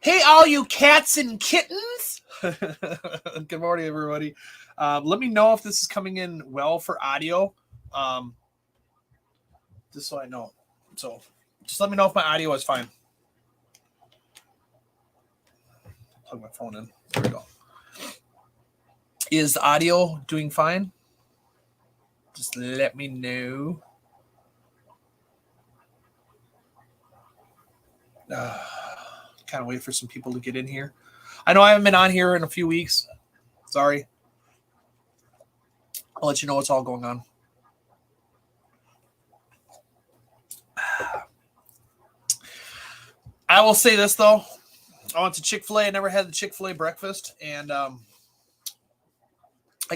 Hey, all you cats and kittens. Good morning, everybody. Let me know if this is coming in well for audio. Just so I know. So just let me know if my audio is fine. Plug my phone in. There we go. Is the audio doing fine? Just let me know. Kind of wait for some people to get in here. I know I haven't been on here in a few weeks. Sorry. I'll let you know what's all going on. I will say this, though. I went to Chick-fil-A. I never had the Chick-fil-A breakfast. And I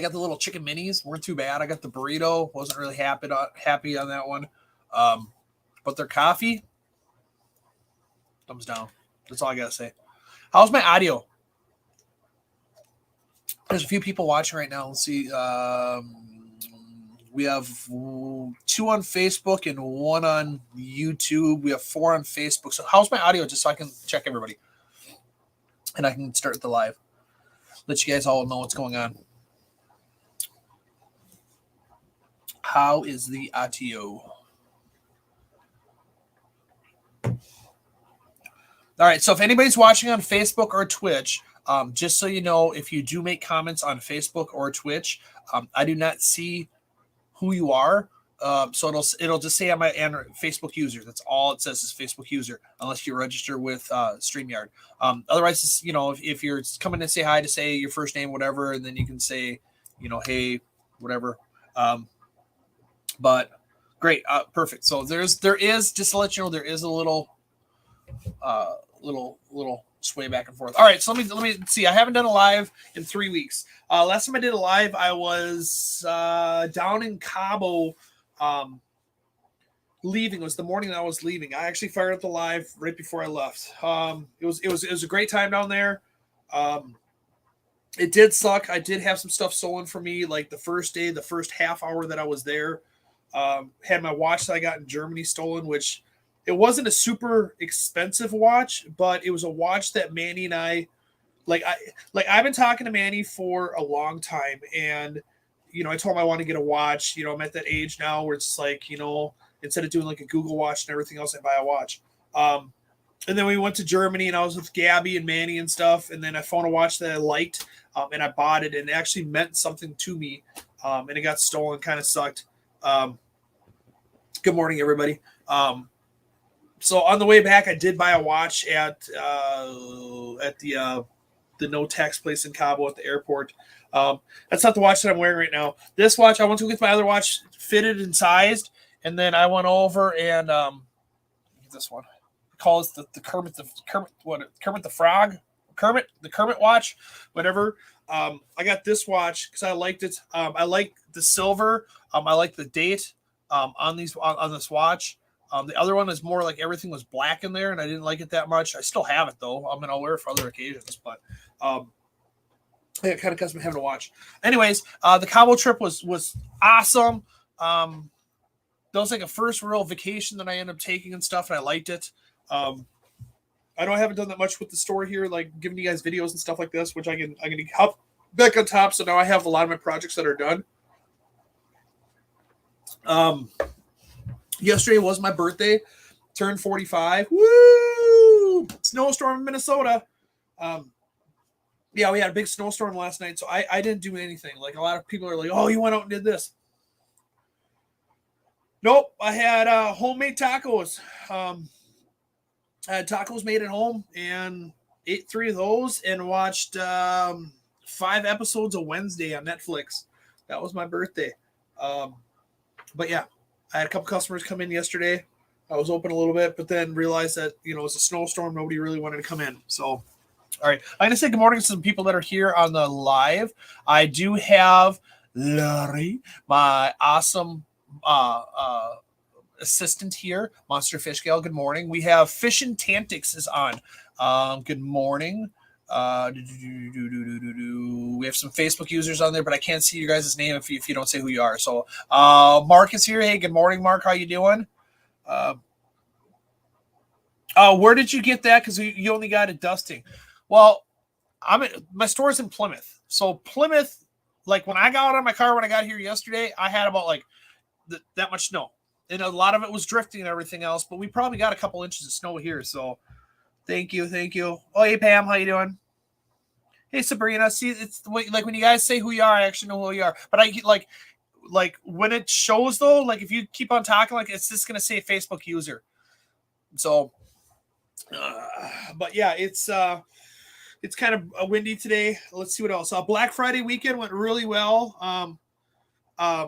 got the little chicken minis. Weren't too bad. I got the burrito. Wasn't really happy on that one. But their coffee, thumbs down. That's all I got to say. How's my audio? There's a few people watching right now. Let's see. We have 2 on Facebook and 1 on YouTube. We have 4 on Facebook. So how's my audio? Just so I can check everybody. And I can start the live. Let you guys all know what's going on. How is the audio? All right, so if anybody's watching on Facebook or Twitch, just so you know, if you do make comments on Facebook or Twitch, I do not see who you are. So it'll just say I'm a Facebook user. That's all it says is Facebook user, unless you register with StreamYard. Otherwise, it's, if you're coming to say hi, to say your first name, whatever, and then you can say, hey, whatever. But great, perfect. So there is just to let you know, there is a little sway back and forth. All right, so let me see. I haven't done a live in 3 weeks. Last time I did a live, I was down in Cabo, leaving. It was the morning that I was leaving. I actually fired up the live right before I left. It was a great time down there. It did suck. I did have some stuff stolen from me, like the first day, the first half hour that I was there. Had my watch that I got in Germany stolen, which it wasn't a super expensive watch, but it was a watch that Manny and I've been talking to Manny for a long time, and I told him I want to get a watch. I'm at that age now where it's like, instead of doing like a Google Watch and everything else, I buy a watch. And then we went to Germany, and I was with Gabby and Manny and stuff, and then I found a watch that I liked, and I bought it, and it actually meant something to me, and it got stolen. Kind of sucked. Good morning, everybody. So on the way back, I did buy a watch at the no tax place in Cabo at the airport. That's not the watch that I'm wearing right now. This watch, I went to get my other watch fitted and sized, and then I went over and this one. I call it the Kermit the Frog, the Kermit watch, whatever. I got this watch because I liked it. I like the silver. I like the date on this watch. The other one is more like everything was black in there, and I didn't like it that much. I still have it though. I'll wear it for other occasions, but it kind of cuts me having to watch. Anyways, the Cabo trip was awesome. That was like a first real vacation that I ended up taking and stuff, and I liked it. I know I haven't done that much with the store here, like giving you guys videos and stuff like this, which I'm gonna help back on top. So now I have a lot of my projects that are done. Yesterday was my birthday, turned 45. Woo! Snowstorm in Minnesota. Yeah, we had a big snowstorm last night, so I didn't do anything. Like a lot of people are like, "Oh, you went out and did this." Nope, I had homemade tacos. I had tacos made at home and ate 3 of those and watched 5 episodes of Wednesday on Netflix. That was my birthday. But yeah. I had a couple customers come in yesterday. I was open a little bit, but then realized that, it was a snowstorm. Nobody really wanted to come in. So, all right. I'm going to say good morning to some people that are here on the live. I do have Larry, my awesome assistant here, Monster Fish Gal. Good morning. We have Fish and Tantix is on. Good morning. We have some Facebook users on there, but I can't see your guys' name if you don't say who you are. So Mark is here. Hey, good morning, Mark. How you doing? Where did you get that? Because you only got it dusting. Well, my store's in Plymouth. So Plymouth, like when I got out of my car when I got here yesterday, I had about like that much snow. And a lot of it was drifting and everything else, but we probably got a couple inches of snow here. So thank you. Oh, hey Pam, how you doing? Hey Sabrina. See, it's like when you guys say who you are, I actually know who you are. But I like when it shows though, like if you keep on talking, like it's just gonna say Facebook user. So, but yeah, it's kind of windy today. Let's see what else. Black Friday weekend went really well. I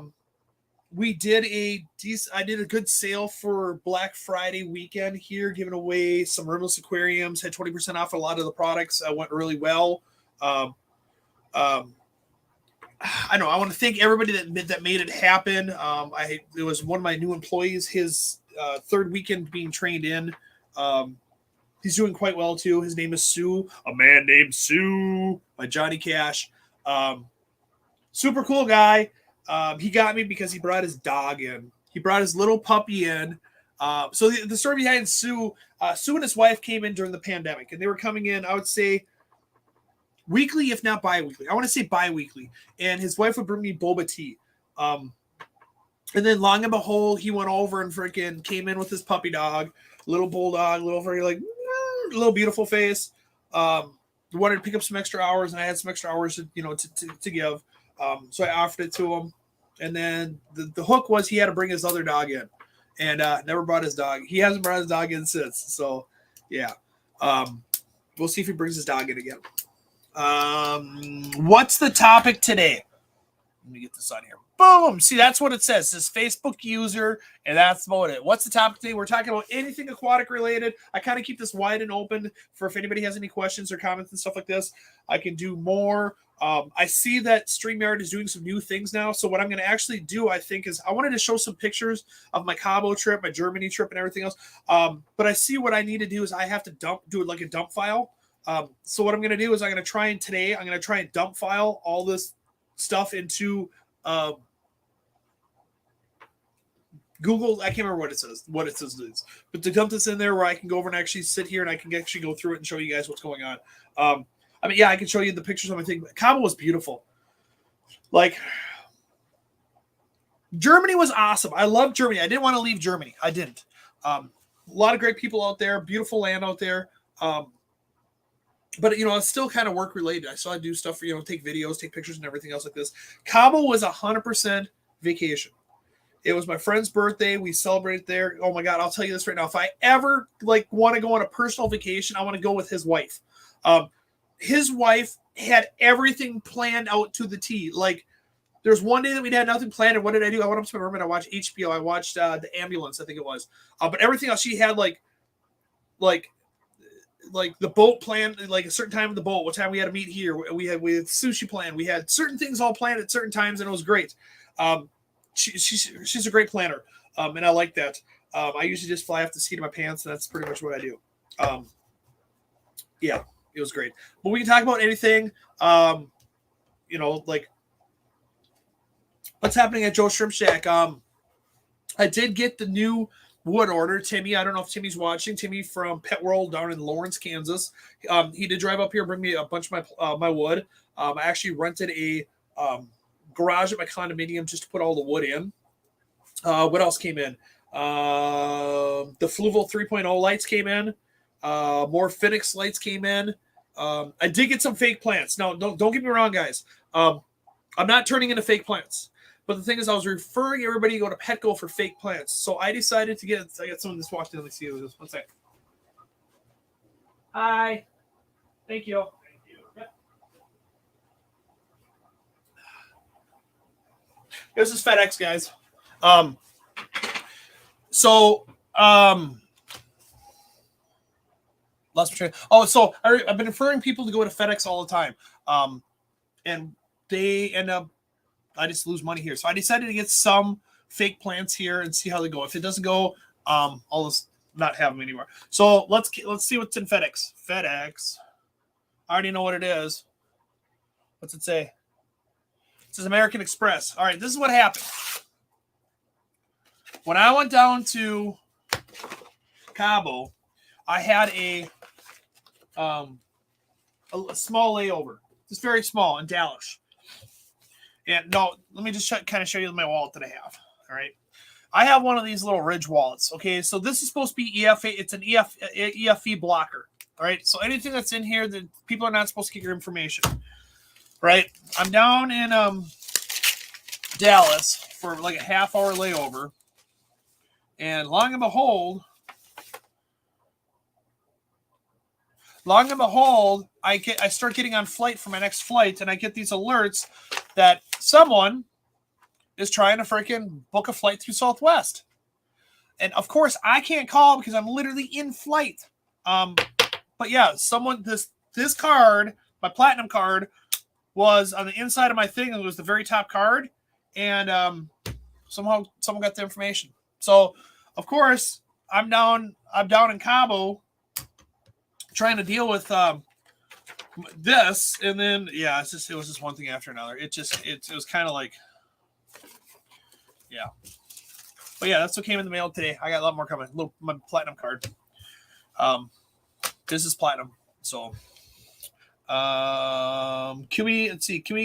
did a good sale for Black Friday weekend here, giving away some rimless aquariums, had 20% off a lot of the products. Went really well. I know I want to thank everybody that made it happen. It was one of my new employees, his third weekend being trained in. He's doing quite well too. His name is Sue, a man named Sue by Johnny Cash. Super cool guy. He got me because he brought his dog in. He brought his little puppy in. So the story behind Sue, Sue and his wife came in during the pandemic, and they were coming in, I would say, weekly, if not bi-weekly. I want to say bi-weekly. And his wife would bring me boba tea. And then long and behold, he went over and freaking came in with his puppy dog, little bulldog, little very like little beautiful face. Wanted to pick up some extra hours, and I had some extra hours to give. So I offered it to him. And then the hook was he had to bring his other dog in, and never brought his dog. He hasn't brought his dog in since. So yeah, we'll see if he brings his dog in again. What's the topic today? Let me get this on here. Boom. See, that's what it says. It says Facebook user, and that's about it. What's the topic today? We're talking about anything aquatic related. I kind of keep this wide and open for if anybody has any questions or comments and stuff like this. I can do more. I see that StreamYard is doing some new things now. So what I'm going to actually do, I think, is I wanted to show some pictures of my Cabo trip, my Germany trip, and everything else. But I see what I need to do is I have to do it like a dump file. So what I'm going to do is I'm going to try and dump file all this stuff into Google. I can't remember what it says, but to dump this in there where I can go over and actually sit here and I can actually go through it and show you guys what's going on. I can show you the pictures of my thing. Cabo was beautiful. Like, Germany was awesome. I love Germany. I didn't want to leave Germany. I didn't. A lot of great people out there, beautiful land out there. But it's still kind of work related. I still had to do stuff for, take videos, take pictures and everything else like this. Cabo was 100% vacation. It was my friend's birthday. We celebrated there. Oh my God. I'll tell you this right now. If I ever want to go on a personal vacation, I want to go with his wife. His wife had everything planned out to the T. Like, there's one day that we had nothing planned. And what did I do? I went up to my room and I watched HBO. I watched The Ambulance, I think it was. But everything else, she had like the boat planned, like a certain time of the boat, what time we had to meet here. We had sushi planned. We had certain things all planned at certain times, and it was great. She's a great planner, and I like that. I usually just fly off the seat of my pants, and that's pretty much what I do. Yeah, it was great. But we can talk about anything, like what's happening at Joe's Shrimp Shack. I did get the new wood order. Timmy, I don't know if Timmy's watching. Timmy from Pet World down in Lawrence, Kansas. He did drive up here and bring me a bunch of my wood. I actually rented a garage at my condominium just to put all the wood in. What else came in? The Fluval 3.0 lights came in. More Phoenix lights came in. I did get some fake plants. Now, don't get me wrong, guys. I'm not turning into fake plants. But the thing is, I was referring everybody to go to Petco for fake plants. So I decided to I got someone that's walked in. Let's see who this is. One second. Hi. Thank you. Yep. This is FedEx, guys. So I've been referring people to go to FedEx all the time. And they end up, I just lose money here. So I decided to get some fake plants here and see how they go. If it doesn't go, I'll just not have them anymore. So let's see what's in FedEx. FedEx. I already know what it is. What's it say? It says American Express. All right, this is what happened. When I went down to Cabo, I had a small layover, just very small in Dallas. And no, let me just kind of show you my wallet that I have. All right. I have one of these little Ridge wallets. Okay. So this is supposed to be EFA. It's an EFE blocker. All right. So anything that's in here that people are not supposed to get your information. Right. I'm down in Dallas for like a half-hour layover. And long and behold, I start getting on flight for my next flight, and I get these alerts that someone is trying to freaking book a flight through Southwest. And of course, I can't call because I'm literally in flight. But yeah, this card, my platinum card, was on the inside of my thing. It was the very top card, and somehow someone got the information. So of course, I'm down in Cabo trying to deal with this, and then yeah, it was just one thing after another. It was kind of like, yeah. But yeah, that's what came in the mail today. I got a lot more coming. My platinum card. This is platinum. So can we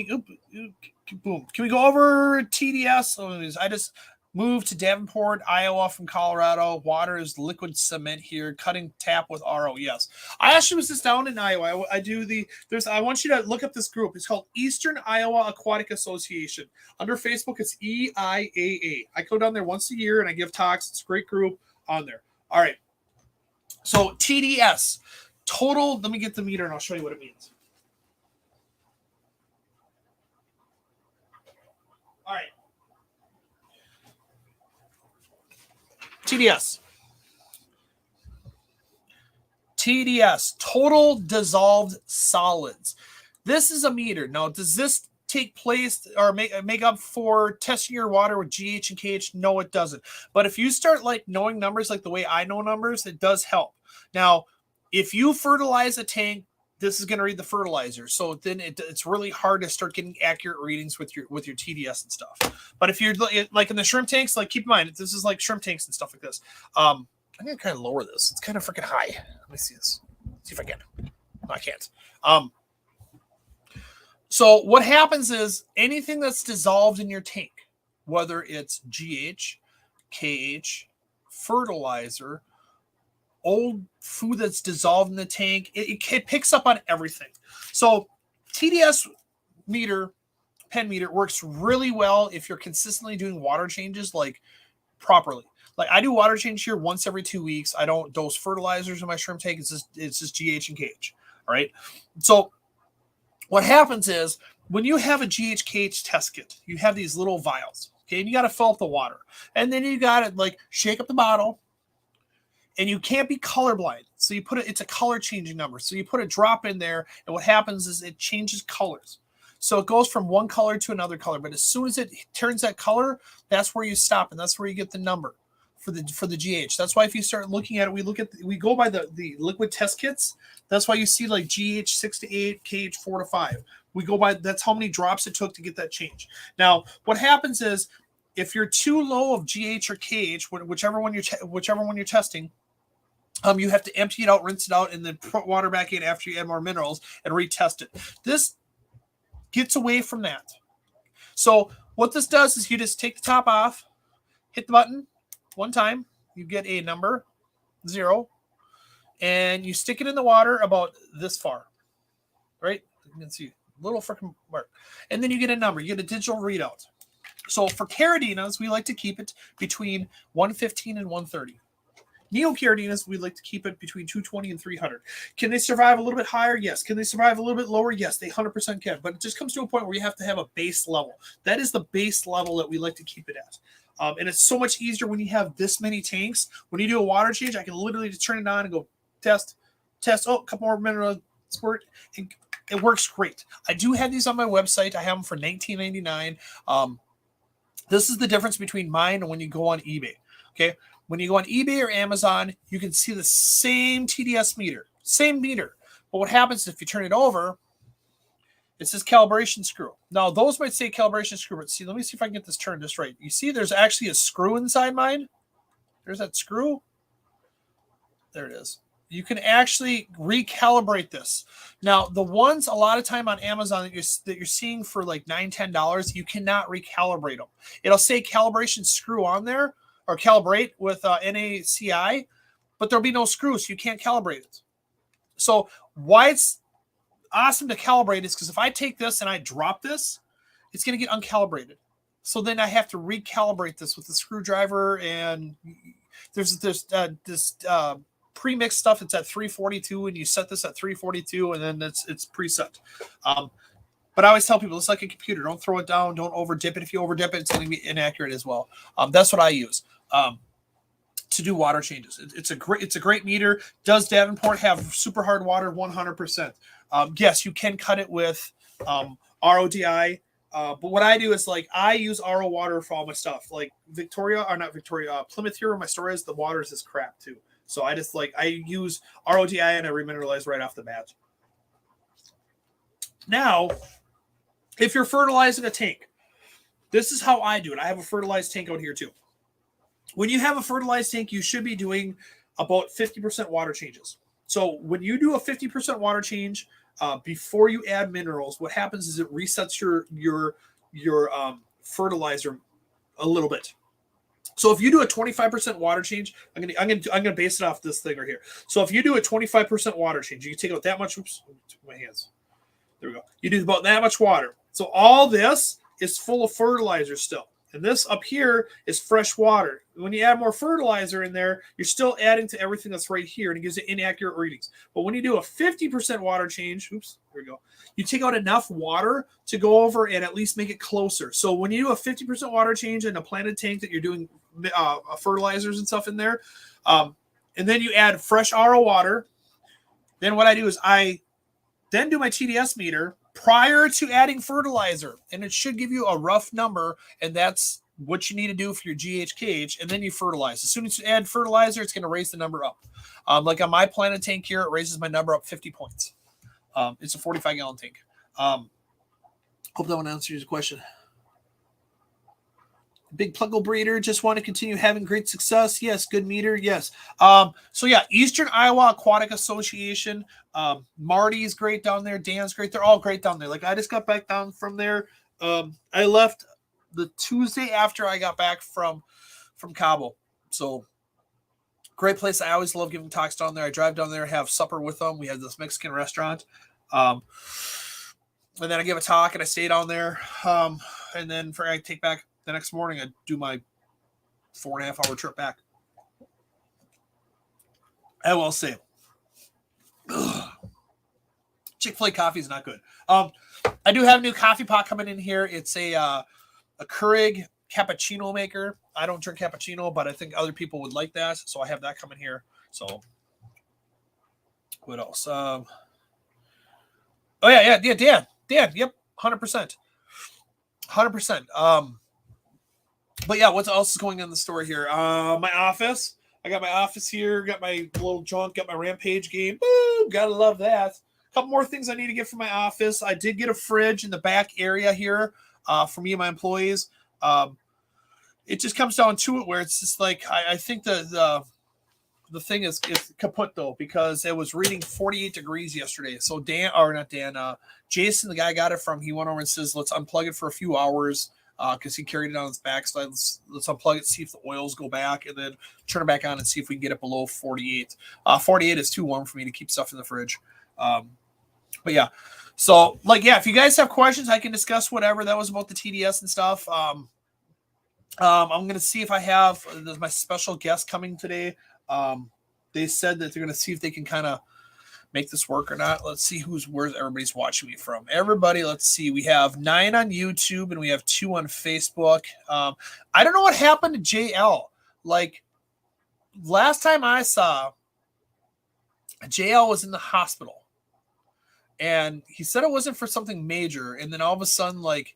go over TDS? I just moved to Davenport, Iowa from Colorado. Water is liquid cement here. Cutting tap with RO. Yes. I actually was just down in Iowa. I want you to look up this group. It's called Eastern Iowa Aquatic Association. Under Facebook, it's EIAA. I go down there once a year and I give talks. It's a great group on there. All right. So TDS, total, let me get the meter and I'll show you what it means. All right. TDS, total dissolved solids. This is a meter. Now, does this take place or make up for testing your water with GH and KH? No, it doesn't. But if you start like knowing numbers like the way I know numbers, it does help. Now, if you fertilize a tank, this is going to read the fertilizer. So then it's really hard to start getting accurate readings with your TDS and stuff. But if you're like in the shrimp tanks, like keep in mind, this is like shrimp tanks and stuff like this. I'm going to kind of lower this. It's kind of freaking high. Let me see this. See if I can. No, I can't. So what happens is anything that's dissolved in your tank, whether it's GH, KH, fertilizer, old food that's dissolved in the tank, it picks up on everything. So TDS meter, pen meter, works really well if you're consistently doing water changes like properly. Like I do water change here once every 2 weeks. I don't dose fertilizers in my shrimp tank. It's just GH and KH. All right. So what happens is when you have a GH/KH test kit, you have these little vials. Okay, and you got to fill up the water, and then you got to like shake up the bottle. And you can't be colorblind. So you it's a color changing number. So you put a drop in there, and what happens is it changes colors. So it goes from one color to another color. But as soon as it turns that color, that's where you stop, and that's where you get the number for the GH. That's why if you start looking at it, we go by the liquid test kits. That's why you see like GH 6 to 8, KH 4 to 5. We go by that's how many drops it took to get that change. Now, what happens is if you're too low of GH or KH, whichever one you're testing, you have to empty it out, rinse it out, and then put water back in after you add more minerals and retest it. This gets away from that. So what this does is you just take the top off, hit the button one time, you get a number, 0, and you stick it in the water about this far, right? You can see little freaking mark. And then you get a number, you get a digital readout. So for Caradinas, we like to keep it between 115 and 130. Neocaradinas, we like to keep it between 220 and 300. Can they survive a little bit higher? Yes. Can they survive a little bit lower? Yes, they 100% can. But it just comes to a point where you have to have a base level. That is the base level that we like to keep it at. And it's so much easier when you have this many tanks. When you do a water change, I can literally just turn it on and go test. Oh, a couple more mineral squirt. It works great. I do have these on my website. I have them for $19.99. This is the difference between mine and when you go on eBay. Okay. When you go on eBay or Amazon, you can see the same TDS meter, same meter. But what happens if you turn it over, it says calibration screw. Now, those might say calibration screw, but see, let me see if I can get this turned just right. You see there's actually a screw inside mine? There's that screw. There it is. you can actually recalibrate this. Now, the ones a lot of time on Amazon that you're seeing for like $9-10, you cannot recalibrate them. It'll say calibration screw on there or calibrate with NaCi, but there'll be no screws, so you can't calibrate it. So why it's awesome to calibrate is because if I take this and I drop this, it's going to get uncalibrated. So then I have to recalibrate this with the screwdriver, and there's this pre-mixed stuff that's at 342, and you set this at 342, and then it's preset. But I always tell people, it's like a computer. Don't throw it down. Don't over dip it. If you over dip it, it's going to be inaccurate as well. That's what I use to do water changes. It's a great meter. Does Davenport have super hard water? 100%. Yes, you can cut it with RODI. But what I do is like I use RO water for all my stuff. Like Plymouth here where my store is, the water is this crap too. So I just I use RODI and I remineralize right off the bat. Now, if you're fertilizing a tank, this is how I do it. I have a fertilized tank out here too. When you have a fertilized tank, you should be doing about 50% water changes. So when you do a 50% water change, before you add minerals, what happens is it resets your fertilizer a little bit. So if you do a 25% water change, I'm gonna base it off this thing right here. So if you do a 25% water change, you take out that much. Oops, my hands. There we go. You do about that much water. So all this is full of fertilizer still. And this up here is fresh water. When you add more fertilizer in there, you're still adding to everything that's right here, and it gives it inaccurate readings. But when you do a 50% water change, oops, there we go, you take out enough water to go over and at least make it closer. So when you do a 50% water change in a planted tank that you're doing fertilizers and stuff in there, and then you add fresh RO water, then what I do is I then do my TDS meter prior to adding fertilizer, and it should give you a rough number, and that's what you need to do for your GHKH, and then you fertilize. As soon as you add fertilizer, it's going to raise the number up. Like on my planted tank here, it raises my number up 50 points. It's a 45-gallon tank. Hope that one answers your question. Big Pluggle breeder, just want to continue having great success. Yes, good meter. Yes. So yeah, Eastern Iowa Aquatic Association. Marty's great down there. Dan's great. They're all great down there. Like I just got back down from there. I left the Tuesday after I got back from Cabo. So great place. I always love giving talks down there. I drive down there, have supper with them. We had this Mexican restaurant. And then I give a talk and I stay down there. And then I take back the next morning, I do my 4.5-hour trip back. I will say, Chick-fil-A coffee is not good. I do have a new coffee pot coming in here. It's a Keurig cappuccino maker. I don't drink cappuccino, but I think other people would like that, so I have that coming here. So, what else? Oh yeah, Dan, yep, 100%. But yeah, what else is going on in the store here? My office. I got my office here. Got my little junk. Got my Rampage game. Boom! Gotta love that. A couple more things I need to get for my office. I did get a fridge in the back area here for me and my employees. It just comes down to it where it's just like I think the thing is kaput though, because it was reading 48 degrees yesterday. So Jason, the guy I got it from, he went over and says, let's unplug it for a few hours. Because he carried it on his back. So let's unplug it, see if the oils go back, and then turn it back on and see if we can get it below 48. 48 is too warm for me to keep stuff in the fridge. But yeah. So, if you guys have questions, I can discuss whatever. That was about the TDS and stuff. I'm going to see if I have my special guest coming today. They said that they're going to see if they can kind of make this work or not. Let's see where everybody's watching me from. Everybody, let's see. We have 9 on YouTube and we have 2 on Facebook. I don't know what happened to JL. Like last time I saw, JL was in the hospital and he said it wasn't for something major. And then all of a sudden, like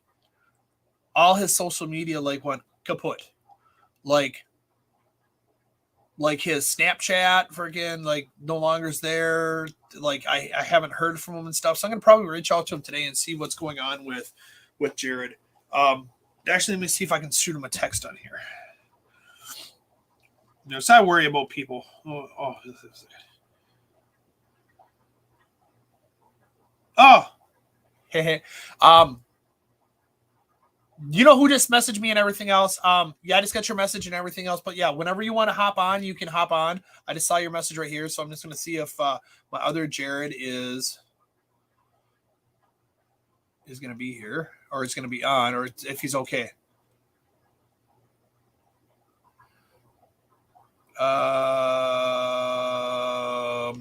all his social media went kaput. Like his Snapchat freaking no longer's there. I haven't heard from him and stuff. So I'm gonna probably reach out to him today and see what's going on with Jared. Actually, let me see if I can shoot him a text on here. So I worry about people. Oh, hey. You know who just messaged me and everything else? Yeah, I just got your message and everything else. But yeah, whenever you want to hop on, you can hop on. I just saw your message right here, so I'm just going to see if my other Jared is going to be here, or is going to be on, or if he's okay. I'm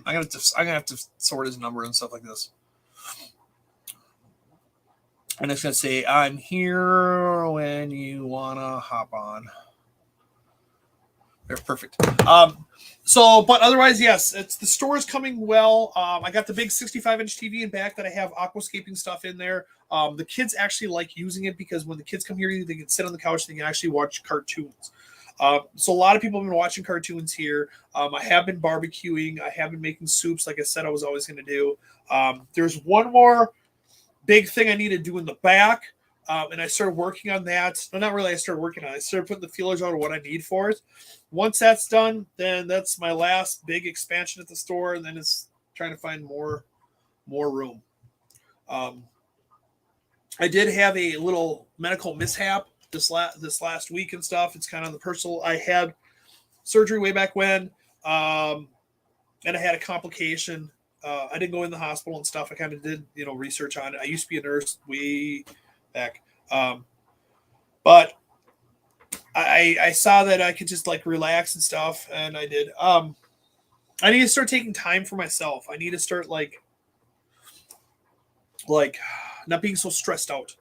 gonna have to sort his number and stuff like this. And it's gonna say I'm here when you wanna hop on. They're perfect. So, but otherwise, yes, the store is coming well. I got the big 65-inch TV in back that I have aquascaping stuff in there. The kids actually like using it because when the kids come here, they can sit on the couch, they can actually watch cartoons. So a lot of people have been watching cartoons here. I have been barbecuing. I have been making soups, like I said I was always going to do. There's one more big thing I need to do in the back, and I started working on that. No, not really. I started working on it. I started putting the feelers out of what I need for it. Once that's done, then that's my last big expansion at the store, and then it's trying to find more room. I did have a little medical mishap this last week and stuff. It's kind of the personal. I had surgery way back when, and I had a complication. I didn't go in the hospital and stuff. I kind of did, research on it. I used to be a nurse way back, but I saw that I could just like relax and stuff, and I did. I need to start taking time for myself. I need to start like not being so stressed out.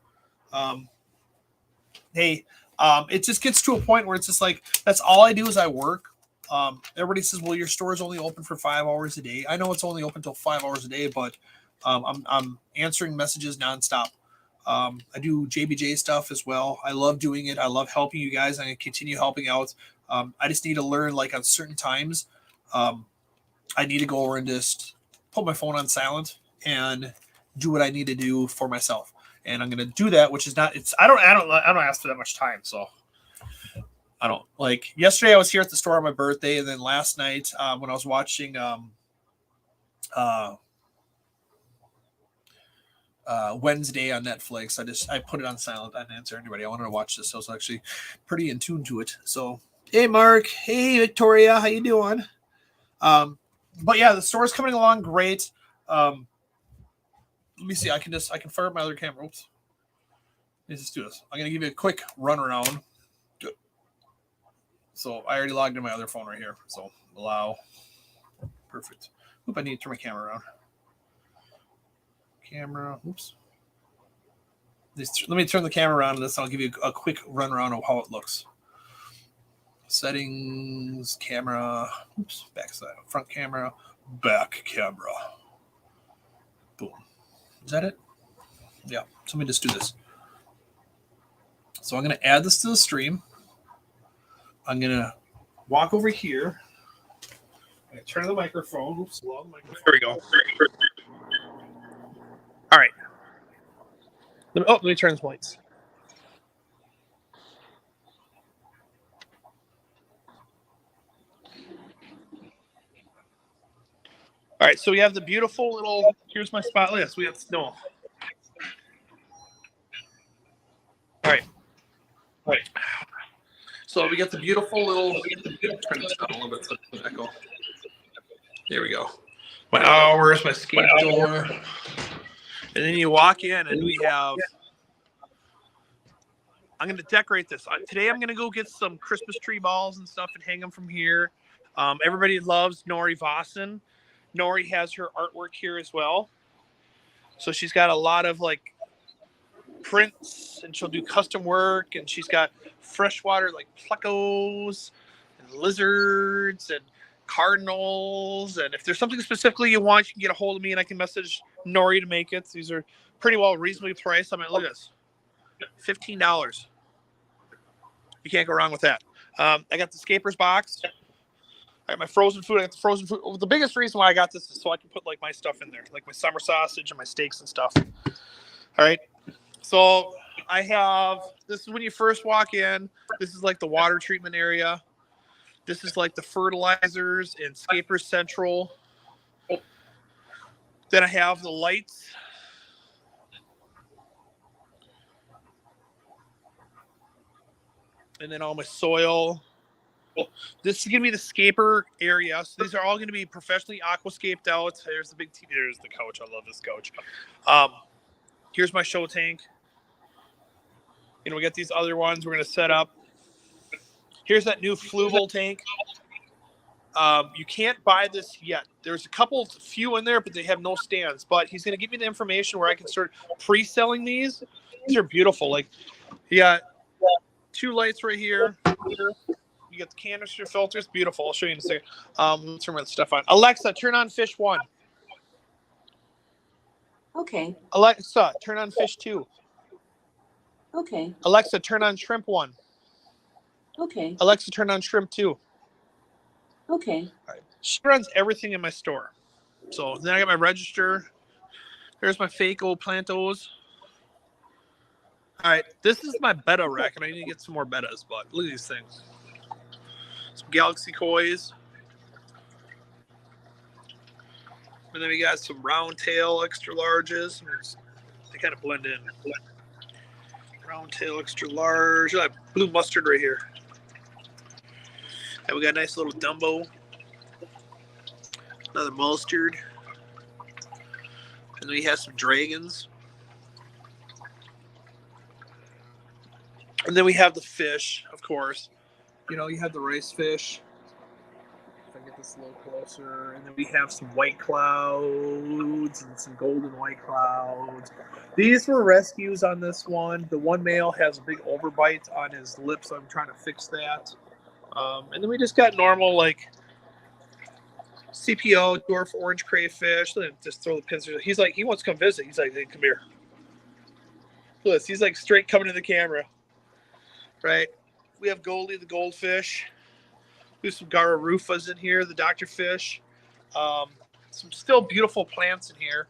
It just gets to a point where it's just like that's all I do is I work. Everybody says, well, your store is only open for 5 hours a day. I know it's only open till 5 hours a day, but I'm answering messages nonstop. I do JBJ stuff as well. I love doing it. I love helping you guys. I'm going to continue helping out. I just need to learn like on certain times. I need to go over and just put my phone on silent and do what I need to do for myself. And I'm going to do that, which is not, I don't ask for that much time. So I don't like yesterday I was here at the store on my birthday. And then last night when I was watching Wednesday on Netflix, I put it on silent. I didn't answer anybody. I wanted to watch this. So I was actually pretty in tune to it. So, hey, Mark. Hey, Victoria. How you doing? But yeah, the store's coming along great. Let me see. I can fire up my other camera. Oops. Let's just do this. I'm going to give you a quick run around. Good. So I already logged in my other phone right here. So allow. Perfect. Oop, I need to turn my camera around. Camera. Oops. Let me turn the camera around, and this I'll give you a quick run around of how it looks. Settings, camera. Oops. Backside. Front camera. Back camera. Boom. Is that it? Yeah. So let me just do this. So I'm going to add this to the stream. I'm going to walk over here. I'm going to turn the microphone. Oops, long microphone. There we go. All right. Let me turn the lights. All right, so we have the beautiful little, here's my spotlight. Yes, we have snow. All right. So we got the beautiful little, turn this down a little bit so it doesn't echo. There we go. My hours, my skate door. And then you walk in and we have, I'm going to decorate this. Today I'm going to go get some Christmas tree balls and stuff and hang them from here. Everybody loves Nori Vossen. Nori has her artwork here as well. So she's got a lot of like prints and she'll do custom work, and she's got freshwater like plecos and lizards and cardinals. And if there's something specifically you want, you can get a hold of me and I can message Nori to make it. These are pretty well reasonably priced. I mean, look at this. $15. You can't go wrong with that. I got the Scapers box. I got my frozen food. I got the frozen food. The biggest reason why I got this is so I can put like my stuff in there, like my summer sausage and my steaks and stuff. All right. So I have, this is when you first walk in. This is like the water treatment area. This is like the fertilizers and Scapers Central. Then I have the lights And then all my soil. This is going to be the scaper area. So these are all going to be professionally aquascaped out. There's the big there's the couch. I love this couch. Here's my show tank. You know, we got these other ones we're going to set up. Here's that new fluval tank. You can't buy this yet. There's a few in there, but they have no stands. But he's going to give me the information where I can start pre-selling these. These are beautiful. Like, you got 2 lights right here. You got the canister filters. Beautiful. I'll show you in a second. Let's turn my stuff on. Alexa, turn on fish 1. Okay. Alexa, turn on fish 2. Okay. Alexa, turn on shrimp 1. Okay. Alexa, turn on shrimp 2. Okay. All right. She runs everything in my store. So then I got my register. There's my fake old plantos. All right, this is my betta rack, and I need to get some more bettas, but look at these things. Some Galaxy kois. And then we got some round tail extra larges. They kind of blend in. Round tail extra large. Look at that blue mustard right here. And we got a nice little Dumbo. Another mustard. And then we have some dragons. And then we have the fish, of course. You know, you have the rice fish. If I get this a little closer. And then we have some white clouds and some golden white clouds. These were rescues on this one. The one male has a big overbite on his lip, so I'm trying to fix that. And then we just got normal, like, CPO, dwarf orange crayfish. Just throw the pincers. He's like, he wants to come visit. He's like, hey, come here. Look at this. He's like straight coming to the camera. Right? We have Goldie, the goldfish. We have some Gararufas in here, the doctor fish. Some still beautiful plants in here.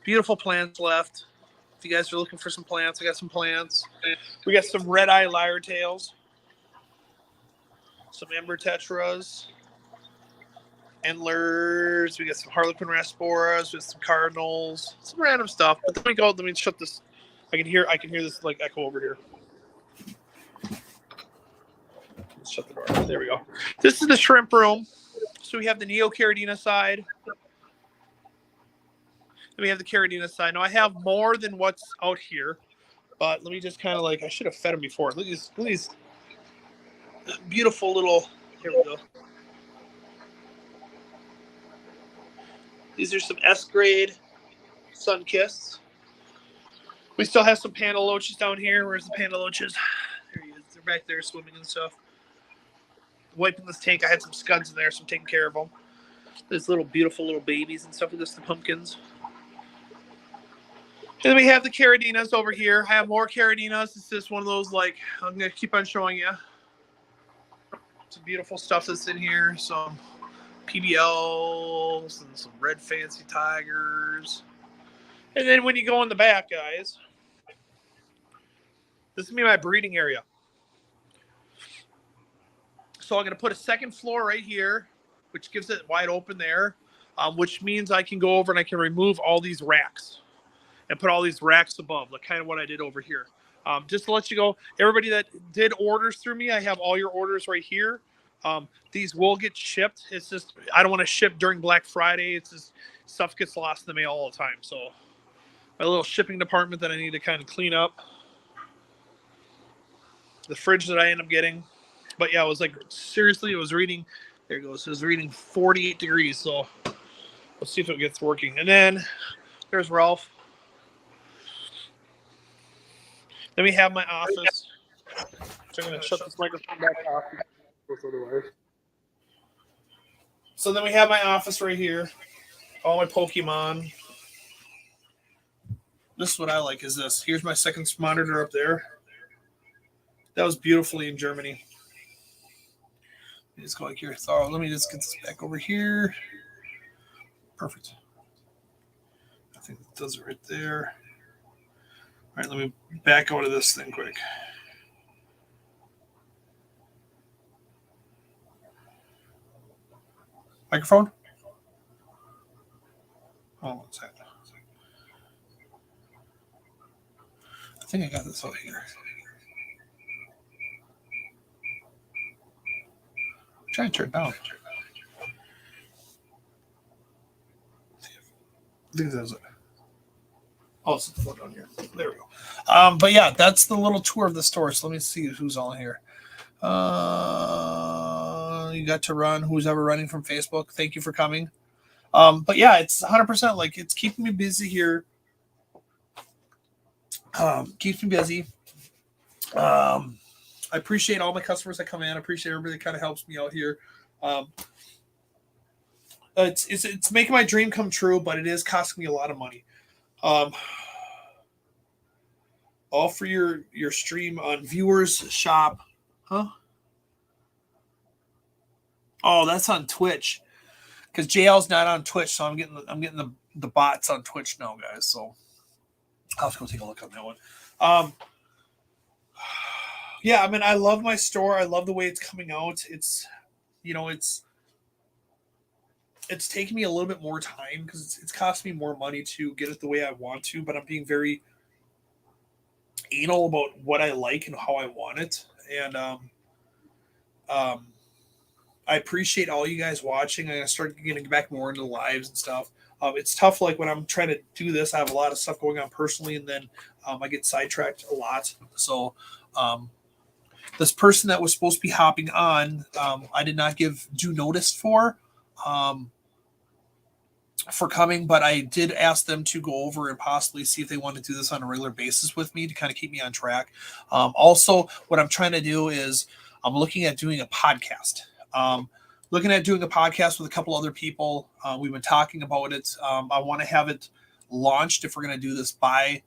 Beautiful plants left. If you guys are looking for some plants, I got some plants. We got some red-eye lyre tails. Some ember tetras. Endlers. We got some harlequin rasporas with some cardinals. Some random stuff. But let me shut this. I can hear this like echo over here. Let's shut the door. There we go. This is the shrimp room. So we have the Neocaridina side. Then we have the Caridina side. Now I have more than what's out here, but let me just kind of like, I should have fed them before. Look at these beautiful little, here we go. These are some S-grade sun-kissed. We still have some panda loaches down here. Where's the panda loaches? There he is. They're back there swimming and stuff. Wiping this tank. I had some scuds in there, so I'm taking care of them. There's little beautiful little babies and stuff. This the pumpkins. And then we have the Caridinas over here. I have more Caridinas. It's just one of those, like, I'm going to keep on showing you. Some beautiful stuff that's in here. Some PBLs and some red fancy tigers. And then when you go in the back, guys, this is going to be my breeding area. So I'm going to put a second floor right here, which gives it wide open there, which means I can go over and I can remove all these racks and put all these racks above, like kind of what I did over here. Just to let you go, everybody that did orders through me, I have all your orders right here. These will get shipped. It's just, I don't want to ship during Black Friday. It's just, stuff gets lost in the mail all the time. So my little shipping department that I need to kind of clean up. The fridge that I end up getting. But yeah, it was like, seriously, it was reading, there it goes. It was reading 48 degrees. So let's see if it gets working. And then there's Ralph. Then we have my office. So I'm going to shut this microphone back off. So then we have my office right here. All my Pokemon. This is what I like is this. Here's my second monitor up there. That was beautifully in Germany. Let me just go like here. So let me just get this back over here. Perfect. I think it does it right there. All right, let me back out of this thing quick. Microphone? Oh, what's that? think I got this over here. I'm trying to turn it down. I think that's it. Oh, it's the down here. There we go. But yeah, that's the little tour of the store. So let me see who's all here. You got to run. Who's ever running from Facebook? Thank you for coming. But yeah, it's 100%. Like, it's keeping me busy here. Keeps me busy. I appreciate all my customers that come in. I appreciate everybody that kind of helps me out here. It's making my dream come true, but it is costing me a lot of money. All for your stream on Viewers Shop, huh? Oh, that's on Twitch, because JL's not on Twitch, so I'm getting the bots on Twitch now, guys. So I'll have to go take a look on that one. Yeah, I mean, I love my store. I love the way it's coming out. It's taking me a little bit more time because it's costing me more money to get it the way I want to, but I'm being very anal about what I like and how I want it. And I appreciate all you guys watching. I'm gonna start getting back more into lives and stuff. It's tough, like when I'm trying to do this, I have a lot of stuff going on personally, and then I get sidetracked a lot. So this person that was supposed to be hopping on, I did not give due notice for coming, but I did ask them to go over and possibly see if they want to do this on a regular basis with me to kind of keep me on track. Also, what I'm trying to do is I'm looking at doing a podcast. Looking at doing a podcast with a couple other people. We've been talking about it. I want to have it launched if we're going to do this by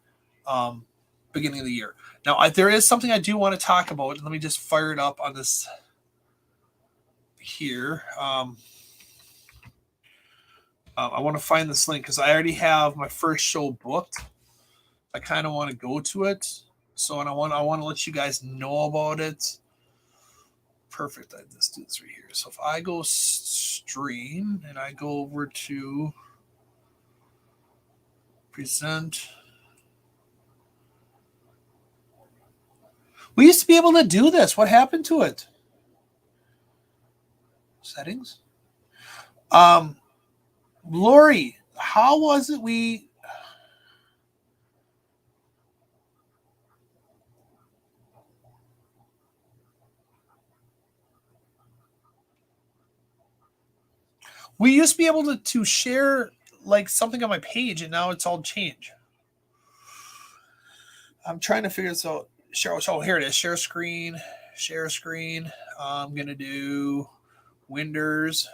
beginning of the year. Now, there is something I do want to talk about. Let me just fire it up on this here. I want to find this link because I already have my first show booked. I kind of want to go to it. So, and I want to let you guys know about it. Perfect. Let's do this right here. So if I go stream and I go over to present, we used to be able to do this. What happened to it? Settings. Lori, how was it we used to be able to share like something on my page, and now it's all changed. I'm trying to figure this out. Oh, here it is. Share screen. I'm going to do Windows.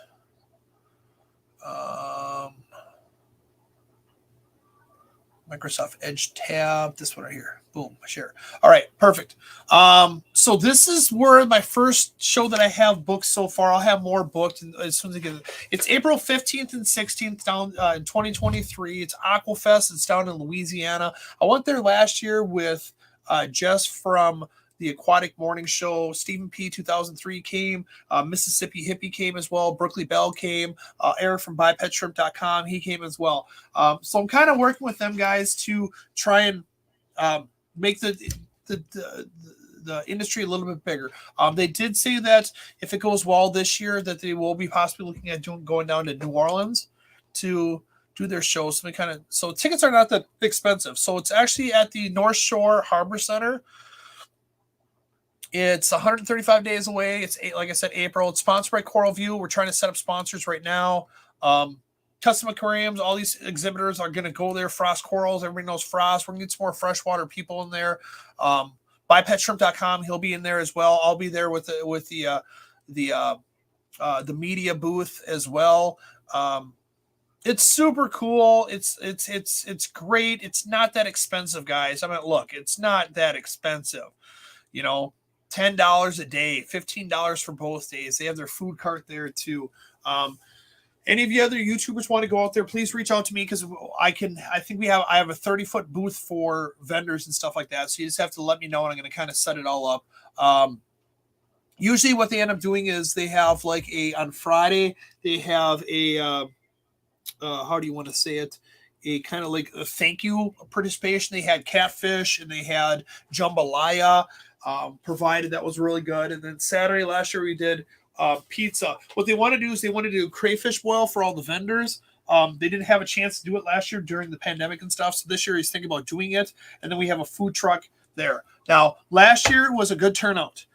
Microsoft Edge tab. This one right here. Boom. Share. All right. Perfect. So this is where my first show that I have booked so far. I'll have more booked as soon as I get it. It's April 15th and 16th down in 2023. It's Aquafest. It's down in Louisiana. I went there last year with Jess from the Aquatic Morning Show. Stephen P. 2003 came. Mississippi Hippie came as well. Brooklyn Bell came. Eric from BuyPetShrimp.com, he came as well. So I'm kind of working with them guys to try and make the industry a little bit bigger. They did say that if it goes well this year, that they will be possibly looking at going down to New Orleans to do their shows. So tickets are not that expensive. So it's actually at the North Shore Harbor Center. It's 135 days away. It's like I said, April. It's sponsored by Coral View. We're trying to set up sponsors right now. Custom aquariums, all these exhibitors are going to go there. Frost Corals, everybody knows Frost. We're going to get some more freshwater people in there. BuyPetShrimp.com, he'll be in there as well. I'll be there with the media booth as well. It's super cool. It's great. It's not that expensive, guys. I mean, look, it's not that expensive. $10 a day, $15 for both days. They have their food cart there too. Any of you other YouTubers want to go out there, please reach out to me because I have a 30-foot booth for vendors and stuff like that. So you just have to let me know and I'm going to kind of set it all up. Usually what they end up doing is they have on Friday, they have a, how do you want to say it? kind of like a thank you participation. They had catfish and they had jambalaya provided. That was really good. And then Saturday last year we did pizza. What they want to do is they want to do crayfish boil for all the vendors. They didn't have a chance to do it last year during the pandemic and stuff. So this year he's thinking about doing it. And then we have a food truck there. Now, last year was a good turnout.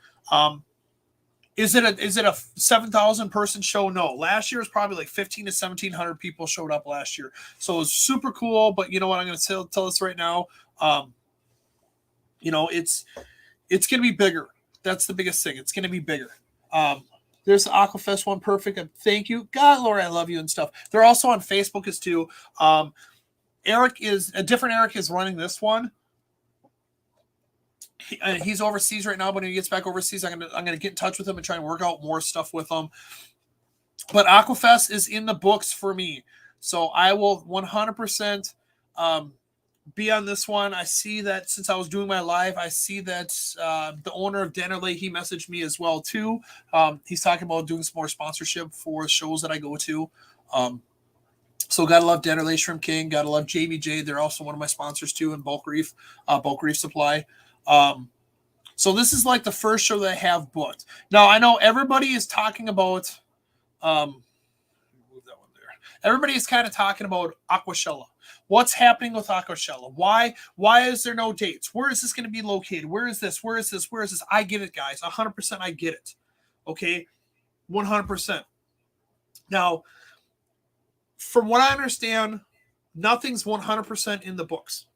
Is it a 7,000 person show? No. Last year was probably like 15 to 1,700 people showed up last year. So it was super cool. But you know what? I'm going to tell us right now. It's going to be bigger. That's the biggest thing. It's going to be bigger. There's the Aquafest one. Perfect. Thank you. God, Lord, I love you and stuff. They're also on Facebook as too. Eric is running this one. He's overseas right now, but when he gets back overseas, I'm gonna get in touch with him and try and work out more stuff with him. But Aquafest is in the books for me, so I will 100% be on this one. I see that since I was doing my live, I see that the owner of Dennerley, he messaged me as well too. He's talking about doing some more sponsorship for shows that I go to. So gotta love Dennerley Shrimp King, gotta love JBJ. They're also one of my sponsors too in Bulk Reef Supply. So this is like the first show that I have booked. Now I know everybody is talking about move that one there. Everybody is kind of talking about Aquashella. What's happening with Aquashella? Why is there no dates? Where is this going to be located? Where is this? Where is this? Where is this? I get it, guys. 100% I get it. Okay? 100%. Now, from what I understand, nothing's 100% in the books.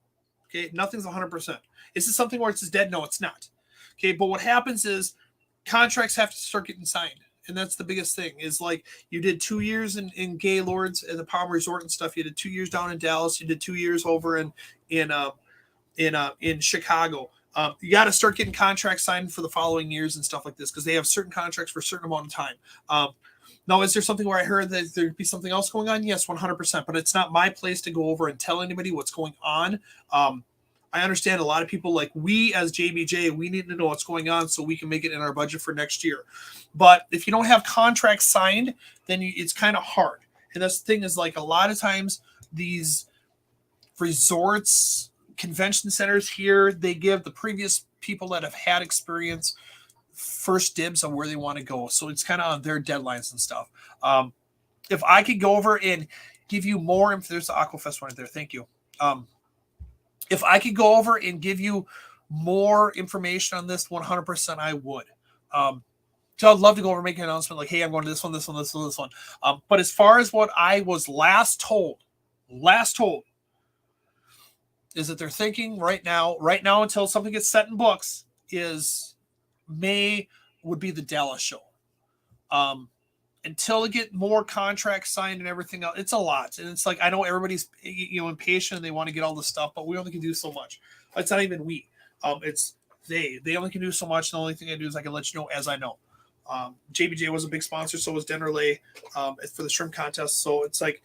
Okay? Nothing's 100%. Is this something where it's just dead? No, it's not. Okay, but what happens is contracts have to start getting signed. And that's the biggest thing is like you did 2 years in Gaylords at the Palm Resort and stuff. You did 2 years down in Dallas. You did 2 years over in Chicago. You got to start getting contracts signed for the following years and stuff like this because they have certain contracts for a certain amount of time. Now, is there something where I heard that there'd be something else going on? Yes, 100%. But it's not my place to go over and tell anybody what's going on. I understand a lot of people like we as JBJ, we need to know what's going on so we can make it in our budget for next year. But if you don't have contracts signed, then it's kind of hard. And that's the thing is like a lot of times these resorts, convention centers here, they give the previous people that have had experience first dibs on where they want to go. So it's kind of on their deadlines and stuff. If I could go over and give you more, there's the Aquafest one right there. Thank you. If I could go over and give you more information on this, 100% I would. So I'd love to go over and make an announcement like, hey, I'm going to this one, this one, this one, this one. But as far as what I was last told is that they're thinking right now until something gets set in books is May would be the Dallas show. Until they get more contracts signed and everything else, it's a lot. And it's like, I know everybody's, impatient and they want to get all this stuff, but we only can do so much. It's not even we. It's they. They only can do so much. The only thing I do is I can let you know as I know. JBJ was a big sponsor, so was Dennerley for the shrimp contest. So it's like,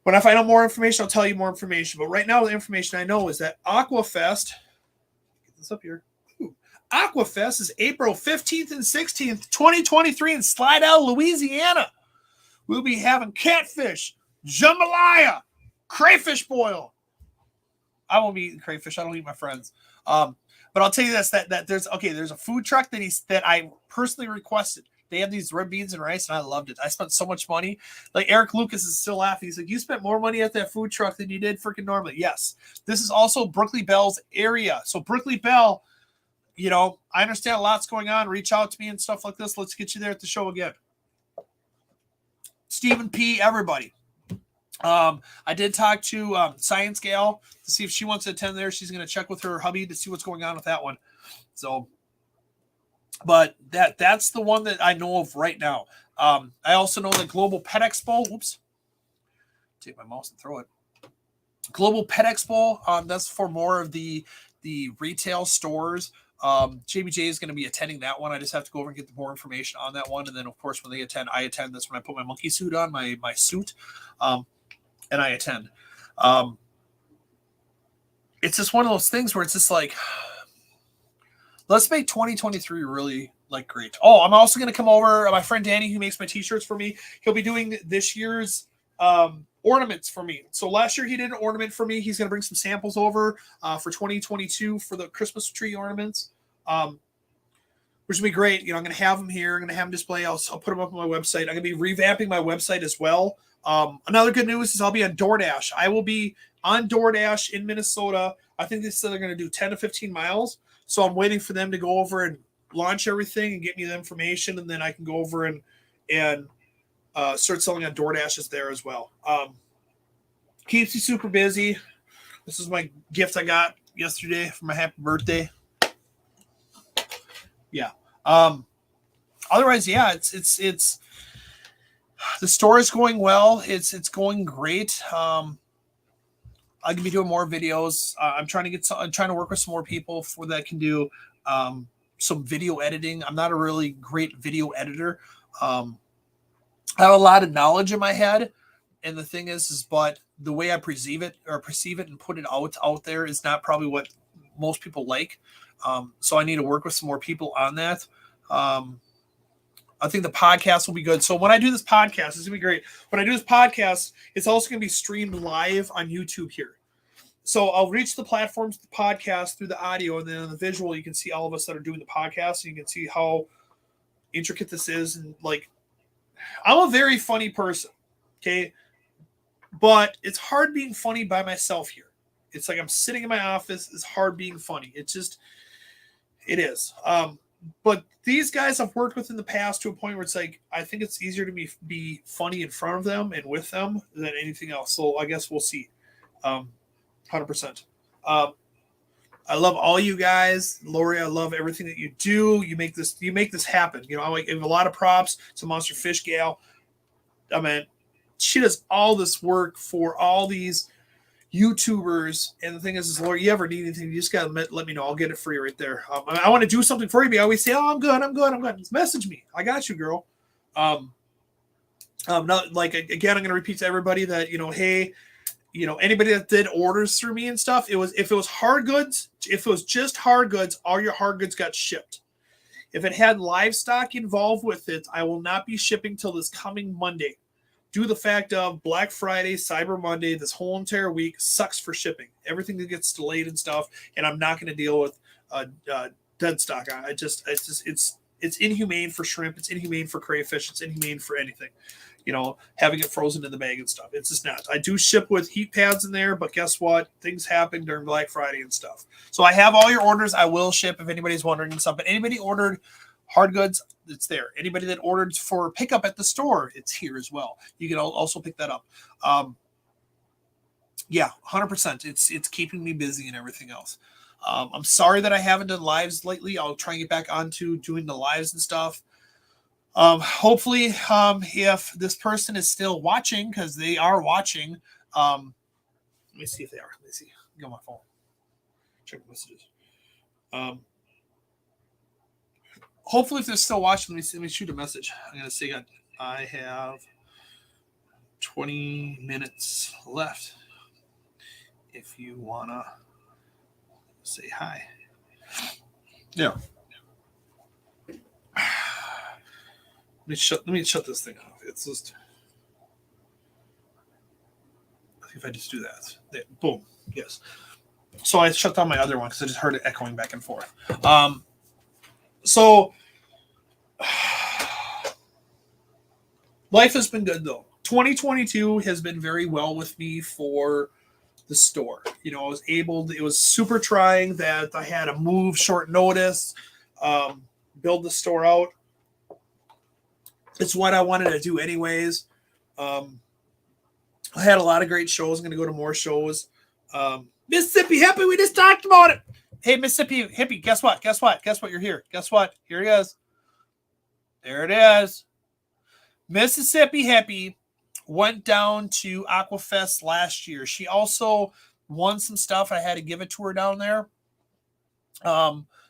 when I find out more information, I'll tell you more information. But right now, the information I know is that Aquafest, get this up here. Aquafest is April 15th and 16th, 2023 in Slidell, Louisiana. We'll be having catfish, jambalaya, crayfish boil. I won't be eating crayfish. I don't eat my friends. But I'll tell you this, that there's a food truck that I personally requested. They have these red beans and rice, and I loved it. I spent so much money. Like Eric Lucas is still laughing. He's like, you spent more money at that food truck than you did freaking normally. Yes. This is also Brookley Bell's area. So Brookley Bell, I understand a lot's going on. Reach out to me and stuff like this. Let's get you there at the show again. Stephen P., everybody. I did talk to Science Gal to see if she wants to attend there. She's going to check with her hubby to see what's going on with that one. So, but that's the one that I know of right now. I also know the Global Pet Expo. Oops. Take my mouse and throw it. Global Pet Expo. That's for more of the retail stores. JBJ is going to be attending that one. I just have to go over and get more information on that one. And then, of course, when they attend, I attend. That's when I put my monkey suit on, my suit, and I attend. It's just one of those things where it's just like, let's make 2023 really like great. Oh, I'm also going to come over. My friend Danny, who makes my t-shirts for me, he'll be doing this year's ornaments for me. So last year he did an ornament for me. He's going to bring some samples over for 2022 for the Christmas tree ornaments, which will be great. You know, I'm going to have them here. I'm going to have them display. I'll put them up on my website. I'm going to be revamping my website as well. Another good news is I'll be on DoorDash. I will be on DoorDash in Minnesota. I think they said they're going to do 10 to 15 miles. So I'm waiting for them to go over and launch everything and get me the information, and then I can go over and start selling on DoorDashes there as well. Keeps you super busy. This is my gift I got yesterday for my happy birthday. Yeah. Otherwise, yeah, it's the store is going well. It's going great. I can be doing more videos. I'm trying to work with some more people for that can do some video editing. I'm not a really great video editor. I have a lot of knowledge in my head, and the thing is but the way I perceive it and put it out there is not probably what most people like. So I need to work with some more people on that. I think the podcast will be good. So when I do this podcast, it's gonna be great. When I do this podcast, it's also gonna be streamed live on YouTube here. So I'll reach the platforms of the podcast through the audio, and then on the visual, you can see all of us that are doing the podcast, and you can see how intricate this is. And like, I'm a very funny person, okay? But it's hard being funny by myself here. It's like I'm sitting in my office. It's hard being funny. It is. But these guys I've worked with in the past to a point where it's like, I think it's easier to be funny in front of them and with them than anything else. So I guess we'll see. 100%. I love all you guys. Lori, I love everything that you do. You make this happen. You know, I give a lot of props to Monster Fish Gal. I mean, she does all this work for all these YouTubers, and the thing is Lori, you ever need anything, you just gotta let me know. I'll get it for you right there. I want to do something for you, but I always say, "Oh, I'm good." Just message me. I got you, girl. Not like again. I'm gonna repeat to everybody that hey, anybody that did orders through me and stuff. If it was hard goods, if it was just hard goods, all your hard goods got shipped. If it had livestock involved with it, I will not be shipping till this coming Monday. Due to the fact of Black Friday, Cyber Monday, this whole entire week sucks for shipping. Everything that gets delayed and stuff, and I'm not going to deal with dead stock. It's inhumane for shrimp. It's inhumane for crayfish. It's inhumane for anything. Having it frozen in the bag and stuff. It's just not. I do ship with heat pads in there, but guess what? Things happen during Black Friday and stuff. So I have all your orders. I will ship if anybody's wondering and stuff. But anybody ordered hard goods, it's there. Anybody that ordered for pickup at the store, it's here as well. You can also pick that up. Yeah, 100%. It's keeping me busy and everything else. I'm sorry that I haven't done lives lately. I'll try and get back onto doing the lives and stuff. Hopefully, if this person is still watching, because they are watching, let me see if they are. Let me see. Go on my phone. Check the messages. Hopefully, if they're still watching, let me shoot a message. I'm going to say I have 20 minutes left. If you want to say hi. Yeah. Let me shut this thing off. It's just, I think if I just do that, there, boom, yes. So I shut down my other one because I just heard it echoing back and forth. So life has been good though. 2022 has been very well with me for the store. I was it was super trying that I had to move short notice, build the store out. It's what I wanted to do anyways. I had a lot of great shows. I'm going to go to more shows. Mississippi Hippie, we just talked about it. Hey, Mississippi Hippie, guess what? You're here. Guess what? Here he is. There it is. Mississippi Hippie went down to Aquafest last year. She also won some stuff. I had to give it to her down there.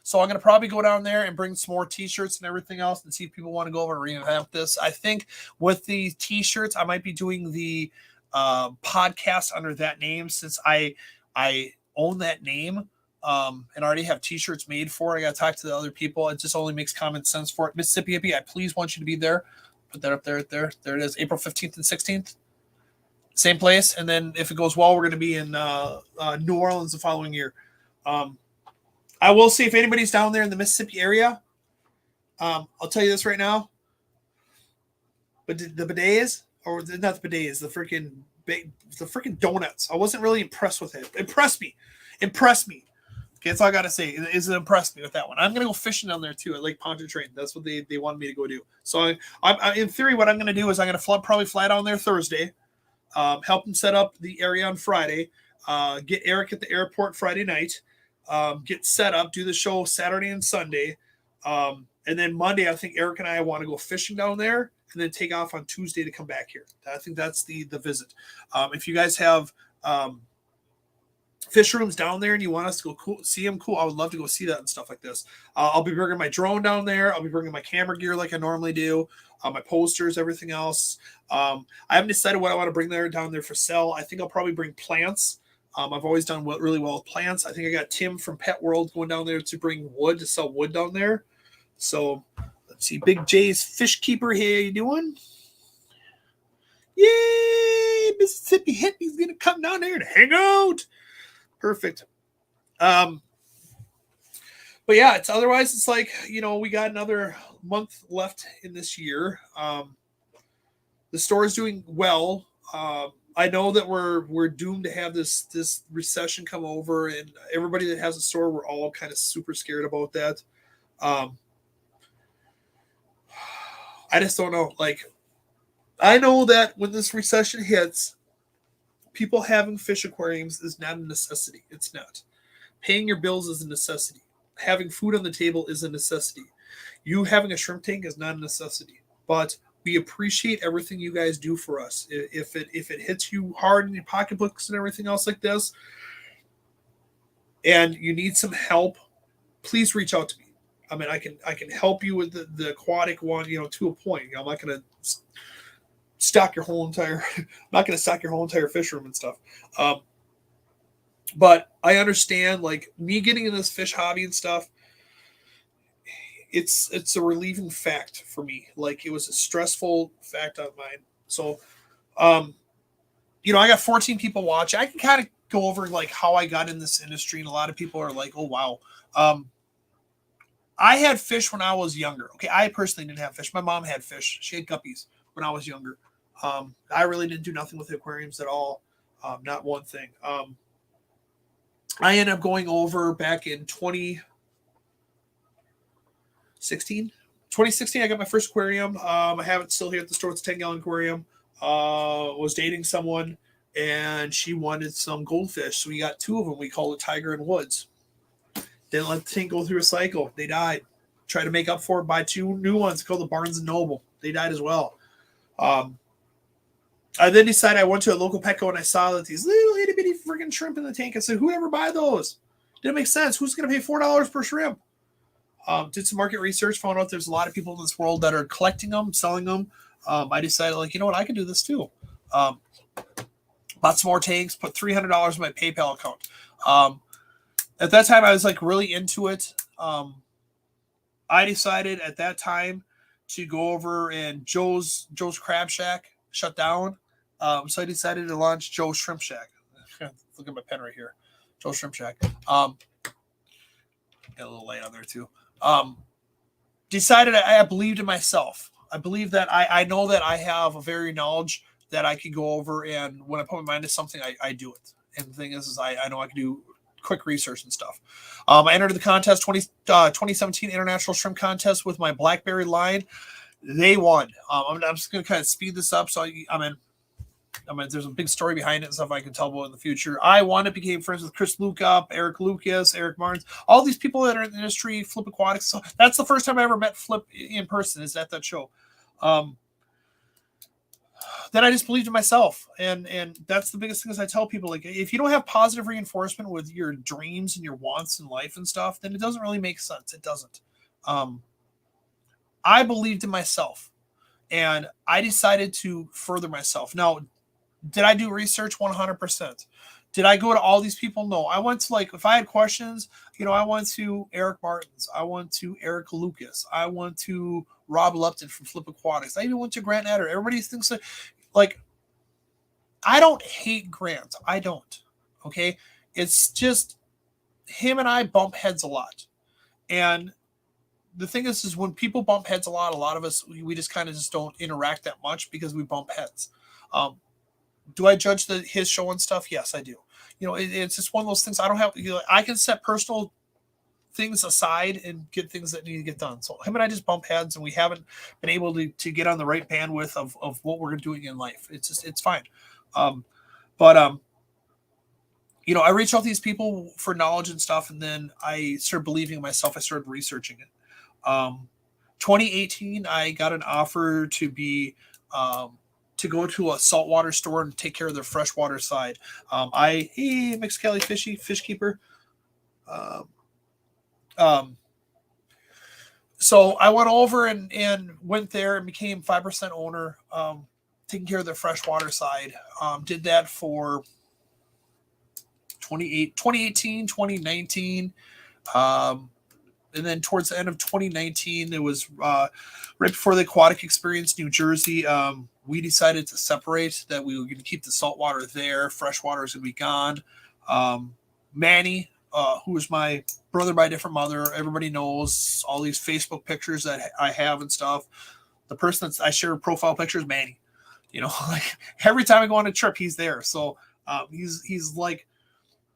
So I'm going to probably go down there and bring some more T-shirts and everything else and see if people want to go over and revamp this. I think with the T-shirts, I might be doing the podcast under that name since I own that name and already have T-shirts made for it. I got to talk to the other people. It just only makes common sense for it. Mississippi Hippie, I please want you to be there. Put that up there. There it is. April 15th and 16th. Same place. And then if it goes well, we're going to be in New Orleans the following year. I will see if anybody's down there in the Mississippi area. I'll tell you this right now. But the bidets, or not the bidets, the freaking donuts. I wasn't really impressed with it. Impressed me. Okay, that's all I got to say. It impressed me with that one. I'm going to go fishing down there too at Lake Pontchartrain. That's what they wanted me to go do. So I in theory, what I'm going to do is I'm going to probably fly down there Thursday, help them set up the area on Friday, get Eric at the airport Friday night, get set up, do the show Saturday and Sunday. And then Monday, I think Eric and I want to go fishing down there and then take off on Tuesday to come back here. I think that's the visit. If you guys have fish rooms down there and you want us to go see them, cool. I would love to go see that and stuff like this. I'll be bringing my drone down there. I'll be bringing my camera gear like I normally do, my posters, everything else. I haven't decided what I want to bring down there for sale. I think I'll probably bring plants. I've always done really well with plants. I think I got Tim from Pet World going down there to bring wood, to sell wood down there. So let's see. Big J's Fish Keeper here. You doing? Yay! Mississippi Hippie's going to come down there to hang out. Perfect. But yeah, it's like, we got another month left in this year. The store is doing well. I know that we're doomed to have this recession come over, and everybody that has a store, we're all kind of super scared about that. I just don't know. Like, I know that when this recession hits, people having fish aquariums is not a necessity. It's not. Paying your bills is a necessity. Having food on the table is a necessity. You having a shrimp tank is not a necessity. But we appreciate everything you guys do for us. If it hits you hard in your pocketbooks and everything else like this, and you need some help, please reach out to me. I mean, I can help you with the aquatic one, to a point. I'm not going to stock your whole entire fish room and stuff. But I understand, like, me getting in this fish hobby and stuff, it's a relieving fact for me. Like, it was a stressful fact on mine. So, I got 14 people watching. I can kind of go over like how I got in this industry, and a lot of people are like, "Oh wow." I had fish when I was younger. Okay, I personally didn't have fish. My mom had fish. She had guppies when I was younger. I really didn't do nothing with aquariums at all. Not one thing. I ended up going over back in 2016. I got my first aquarium. I have it still here at the store. It's a 10-gallon aquarium. Was dating someone, and she wanted some goldfish. So we got two of them. We called it Tiger and Woods. Didn't let the tank go through a cycle. They died. Tried to make up for it, buy two new ones called the Barnes & Noble. They died as well. I then decided I went to a local Petco and I saw that these little itty bitty freaking shrimp in the tank. I said, who'd ever buy those? Didn't make sense. Who's going to pay $4 per shrimp? Did some market research, found out there's a lot of people in this world that are collecting them, selling them. I decided, like, you know what, I can do this too. Bought some more tanks, put $300 in my PayPal account. At that time, I was like really into it. I decided at that time to go over, and Joe's Crab Shack shut down. So I decided to launch Joe's Shrimp Shack. Look at my pen right here. Joe's Shrimp Shack. Got a little light on there too. Decided I believed in myself. I believe that I know that I have a very knowledge that I can go over, and when I put my mind to something, I do it. And the thing is I know I can do quick research and stuff. I entered the contest, 2017 International Shrimp Contest with my Blackberry line. They won. I'm just going to kind of speed this up. So I mean, there's a big story behind it and stuff I can tell about in the future. I won it, became friends with Chris Lukup, Eric Lucas, Eric Martins, all these people that are in the industry, Flip Aquatics. So that's the first time I ever met Flip in person, is at that show. Then I just believed in myself. And that's the biggest thing, is I tell people, like, if you don't have positive reinforcement with your dreams and your wants in life and stuff, then it doesn't really make sense. It doesn't. I believed in myself, and I decided to further myself. Now, did I do research? 100%. Did I go to all these people? No. I went to, like, if I had questions, I went to Eric Martins. I went to Eric Lucas. I went to Rob Lupton from Flip Aquatics. I even went to Grant Natter. Everybody thinks that, like, I don't hate Grant. I don't. Okay. It's just him and I bump heads a lot. And the thing is when people bump heads a lot of us, we just kind of just don't interact that much because we bump heads. Do I judge his show and stuff? Yes, I do. It's just one of those things. I don't have, I can set personal things aside and get things that need to get done. So him and I just bump heads, and we haven't been able to get on the right bandwidth of what we're doing in life. It's fine. But I reach out to these people for knowledge and stuff, and then I started believing in myself. I started researching it. 2018, I got an offer to be to go to a saltwater store and take care of their freshwater side. Hey, Mixcali Fishy, fish keeper. So I went over and went there and became 5% owner, taking care of the freshwater side. Did that for 2018, 2019. And then towards the end of 2019, it was right before the Aquatic Experience, New Jersey. We decided to separate, that we were going to keep the saltwater there. Freshwater is going to be gone. Manny, who was my brother by a different mother, everybody knows all these Facebook pictures that I have and stuff. The person that I share profile pictures, Manny. Like every time I go on a trip, he's there. So he's like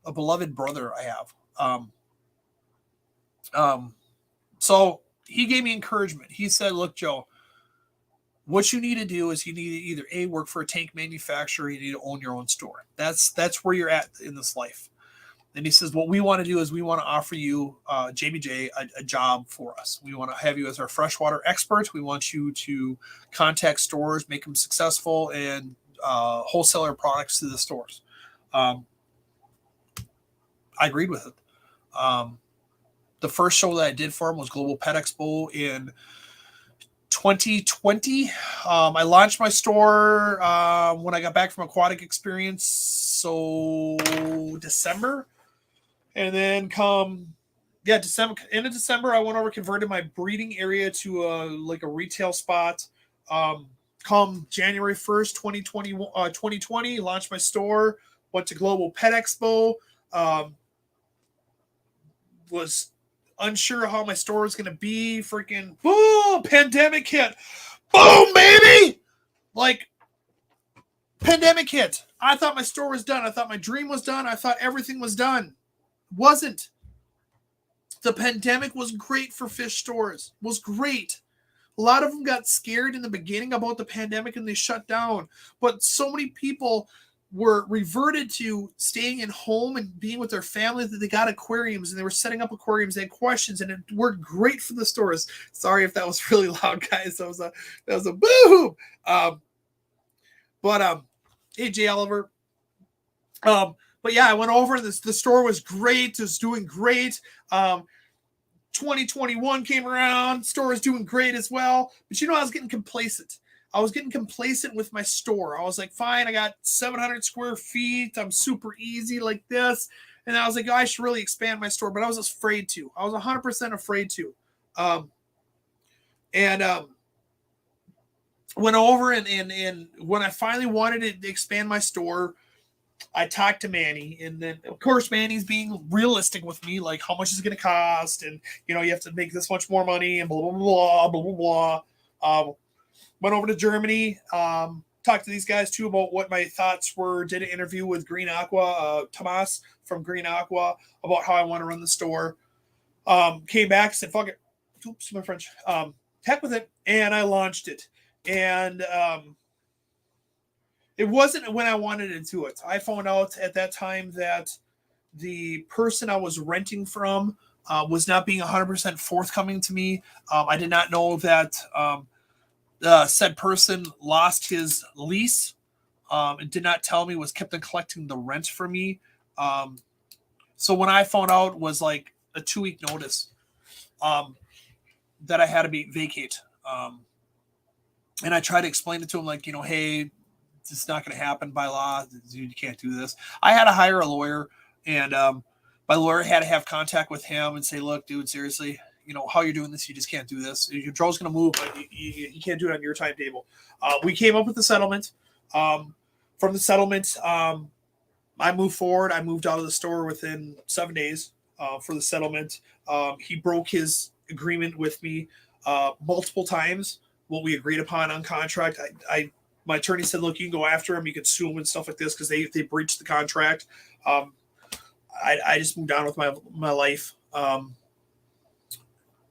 a beloved brother I have. So he gave me encouragement. He said, look, Joe, what you need to do is you need to either work for a tank manufacturer, or you need to own your own store. That's where you're at in this life. And he says, what we want to do is we want to offer you, JBJ, a job for us. We want to have you as our freshwater expert. We want you to contact stores, make them successful, and wholesaler products to the stores. I agreed with it. The first show that I did for him was Global Pet Expo in 2020. I launched my store when I got back from Aquatic Experience, so December. And then end of December, I went over, converted my breeding area to a retail spot. Come January 1st, 2020, launched my store, went to Global Pet Expo, was unsure how my store was going to be. Freaking boom, pandemic hit. Boom, baby. Like, pandemic hit. I thought my store was done. I thought my dream was done. I thought everything was done. Wasn't. The pandemic was great for fish stores. Was great. A lot of them got scared in the beginning about the pandemic and they shut down. But so many people were reverted to staying in home and being with their family that they got aquariums and they were setting up aquariums. They had questions and it worked great for the stores. Sorry if that was really loud, guys. That was a boo. Hey, Jay Oliver. But yeah, I went over and the store was great. It was doing great. 2021 came around. Store was doing great as well. But I was getting complacent. I was getting complacent with my store. I was like, fine, I got 700 square feet. I'm super easy like this. And I was like, I should really expand my store. But I was afraid to. I was 100% afraid to. Went over and when I finally wanted to expand my store, I talked to Manny, and then of course Manny's being realistic with me, like how much is it going to cost, and you have to make this much more money, and blah blah blah blah blah blah. Went over to Germany, talked to these guys too about what my thoughts were. Did an interview with Green Aqua, Tomas from Green Aqua, about how I want to run the store. Came back, said fuck it, oops, my French, heck with it, and I launched it. And it wasn't when I wanted to do it. I found out at that time that the person I was renting from was not being 100% forthcoming to me. I did not know that said person lost his lease and did not tell me, was kept on collecting the rent for me. So when I found out was like a 2-week notice that I had to vacate. And I tried to explain it to him like, hey, it's not going to happen by law. You can't do this. I had to hire a lawyer, and my lawyer had to have contact with him and say, look, dude, seriously, how you're doing this, you just can't do this. Your Joe's going to move, but you can't do it on your timetable. We came up with the settlement. from the settlement, I moved forward. I moved out of the store within 7 days for the settlement. He broke his agreement with me multiple times. What we agreed upon on contract, my attorney said, "Look, you can go after him. You can sue him and stuff like this because they breached the contract." I just moved on with my life.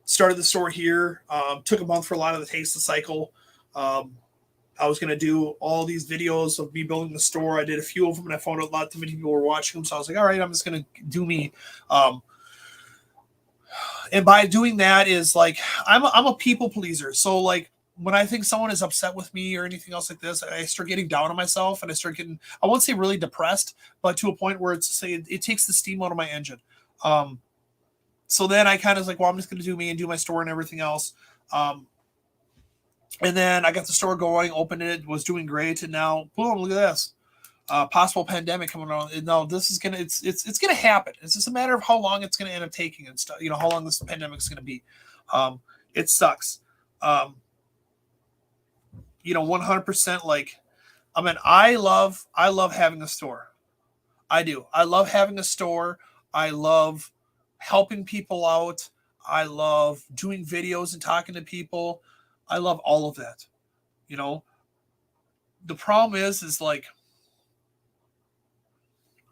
Started the store here. Took a month for a lot of the taste of cycle. I was going to do all these videos of me building the store. I did a few of them, and I found out a lot too many people were watching them. So I was like, all right, I'm just going to do me. And by doing that is like, I'm a people pleaser. So like when I think someone is upset with me or anything else like this, I start getting down on myself, and I start getting, I won't say really depressed, but to a point where it's say it takes the steam out of my engine. So then I kind of was like, well, I'm just going to do me and do my store and everything else. And then I got the store going, opened it, was doing great, and now boom, look at this. Possible pandemic coming on. And now this is gonna it's gonna happen. It's just a matter of how long it's gonna end up taking and stuff, how long this pandemic is gonna be. It sucks. 100% like I love having a store. I do. I love having a store. I love helping people out. I love doing videos and talking to people. I love all of that. The problem is like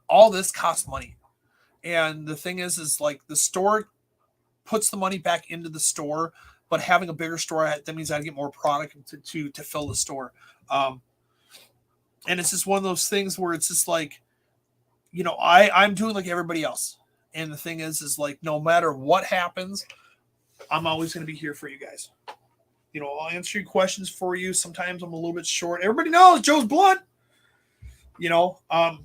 all this costs money. And the thing is like the store puts the money back into the store, but having a bigger store, that means I get more product to fill the store. And it's just one of those things where it's just like, I'm doing like everybody else. And the thing is like, no matter what happens, I'm always going to be here for you guys. I'll answer your questions for you. Sometimes I'm a little bit short. Everybody knows Joe's blunt. I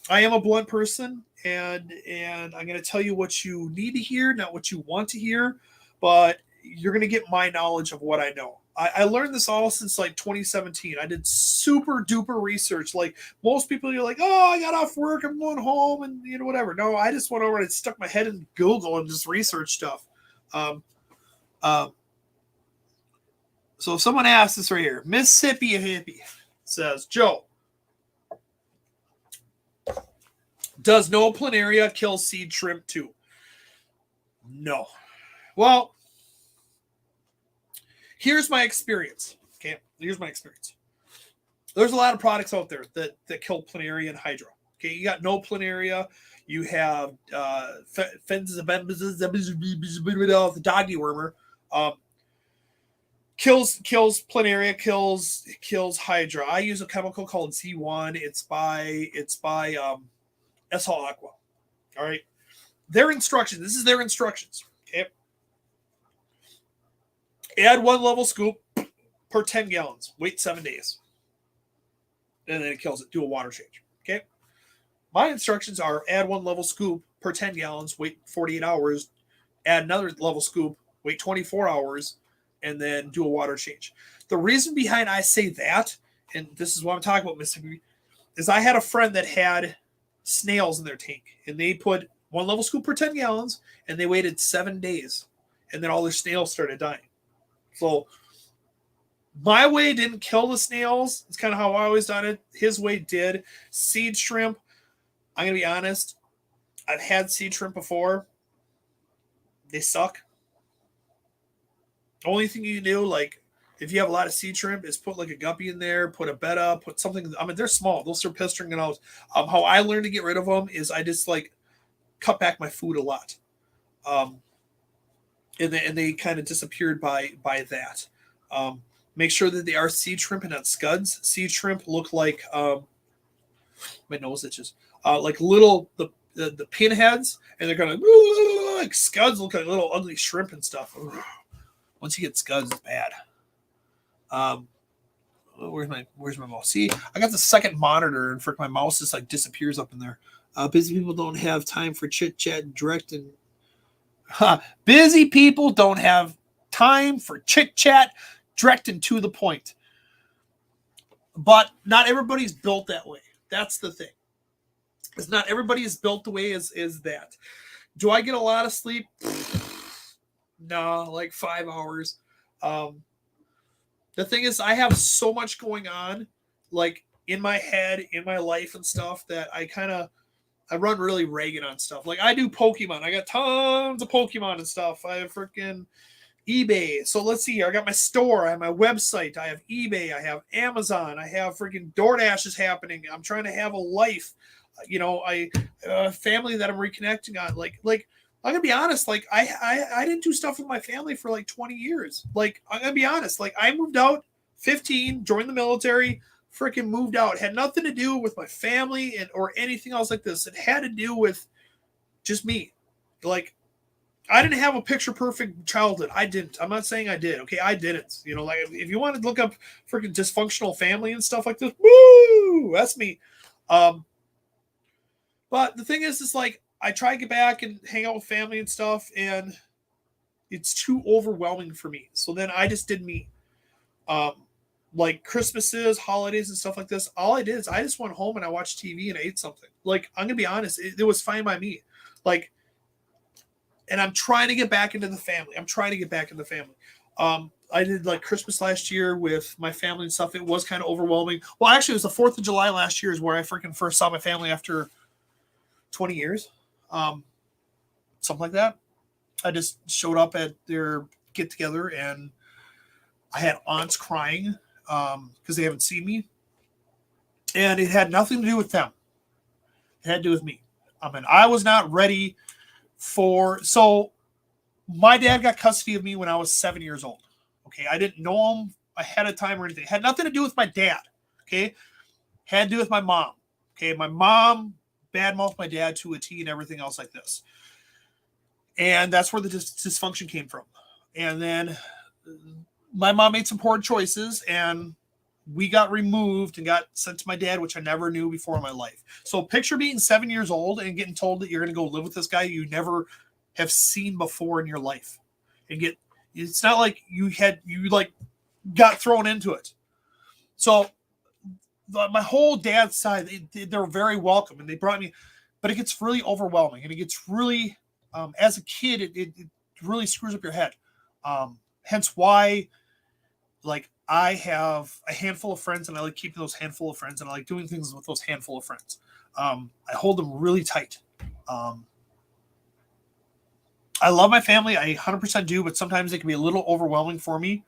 am a blunt person, and I'm going to tell you what you need to hear, not what you want to hear, but you're going to get my knowledge of what I know. I learned this all since like 2017. I did super duper research. Like most people, you're like, oh, I got off work, I'm going home, and whatever. No, I just went over and stuck my head in Google and just researched stuff. So if someone asks this right here, Mississippi Hippie says, Joe, does no planaria kill seed shrimp too? No. Well, here's my experience. Okay, here's my experience. There's a lot of products out there that kill planaria and hydra. Okay, you got no planaria. You have the doggy wormer. Kills planaria, kills hydra. I use a chemical called Z1. It's by SL Aqua. All right. Their instructions. This is their instructions. Okay. Add 1 level scoop per 10 gallons. Wait 7 days. And then it kills it. Do a water change. Okay. My instructions are add 1 level scoop per 10 gallons. Wait 48 hours. Add another level scoop. Wait 24 hours. And then do a water change. The reason behind I say that, and this is what I'm talking about, Mississippi, is I had a friend that had snails in their tank, and they put 1 level scoop per 10 gallons, and they waited 7 days, and then all their snails started dying. So my way didn't kill the snails. It's kind of how I always done it. His way did. Seed shrimp, I'm going to be honest, I've had seed shrimp before. They suck. Only thing you can do, like, if you have a lot of seed shrimp, is put like a guppy in there, put a bed up, put something. They're small. They'll start pestering it out. How I learned to get rid of them is I just like cut back my food a lot. And they kind of disappeared by that. Make sure that they are seed shrimp and not scuds. Seed shrimp look like my nose itches. Like little the pinheads, and they're kind of like scuds look like little ugly shrimp and stuff. Once you get scuds, it's bad. Where's my mouse? See, I got the second monitor, and my mouse just like disappears up in there. Busy people don't have time for chit chat, direct and busy people don't have time for chit chat, direct and to the point. But not everybody's built that way. That's the thing. It's not everybody is built the way is that. Do I get a lot of sleep? No, like 5 hours. The thing is, I have so much going on. Like in my head, in my life and stuff that I run really ragged on stuff. Like I do Pokemon. I got tons of Pokemon and stuff. I have freaking eBay. So let's see here. I got my store. I have my website. I have eBay. I have Amazon. I have freaking DoorDash is happening. I'm trying to have a life. A family that I'm reconnecting on. Like I'm gonna be honest. Like I didn't do stuff with my family for like 20 years. Like I'm gonna be honest. Like I moved out 15, joined the military, freaking moved out. It had nothing to do with my family or anything else like this. It had to do with just me. Like I didn't have a picture perfect childhood. I didn't. I'm not saying I did. Okay, I didn't. Like if you want to look up freaking dysfunctional family and stuff like this, woo, that's me. But the thing is like I try to get back and hang out with family and stuff, and it's too overwhelming for me. So then I just did me. Like Christmases, holidays, and stuff like this. All I did is I just went home and I watched TV and I ate something. Like I'm gonna be honest, it was fine by me. Like. And I'm trying to get back into the family. I did like Christmas last year with my family and stuff. It was kind of overwhelming. Well, actually, it was the 4th of July last year is where I freaking first saw my family after 20 years. Something like that. I just showed up at their get together and I had aunts crying because they haven't seen me. And it had nothing to do with them. It had to do with me. I mean, I was not ready so my dad got custody of me when I was 7 years old. Okay. I didn't know him ahead of time or anything. It had nothing to do with my dad. Okay. Had to do with my mom. Okay. My mom badmouthed my dad to a T and everything else like this. And that's where the dysfunction came from. And then my mom made some poor choices and we got removed and got sent to my dad, which I never knew before in my life. So picture being 7 years old and getting told that you're going to go live with this guy you never have seen before in your life. And it's not like you got thrown into it. So my whole dad's side, they're very welcome and they brought me, but it gets really overwhelming and it gets really, as a kid, it really screws up your head. Hence why, like, I have a handful of friends and I like keeping those handful of friends and I like doing things with those handful of friends. I hold them really tight. I love my family. I 100% do, but sometimes it can be a little overwhelming for me.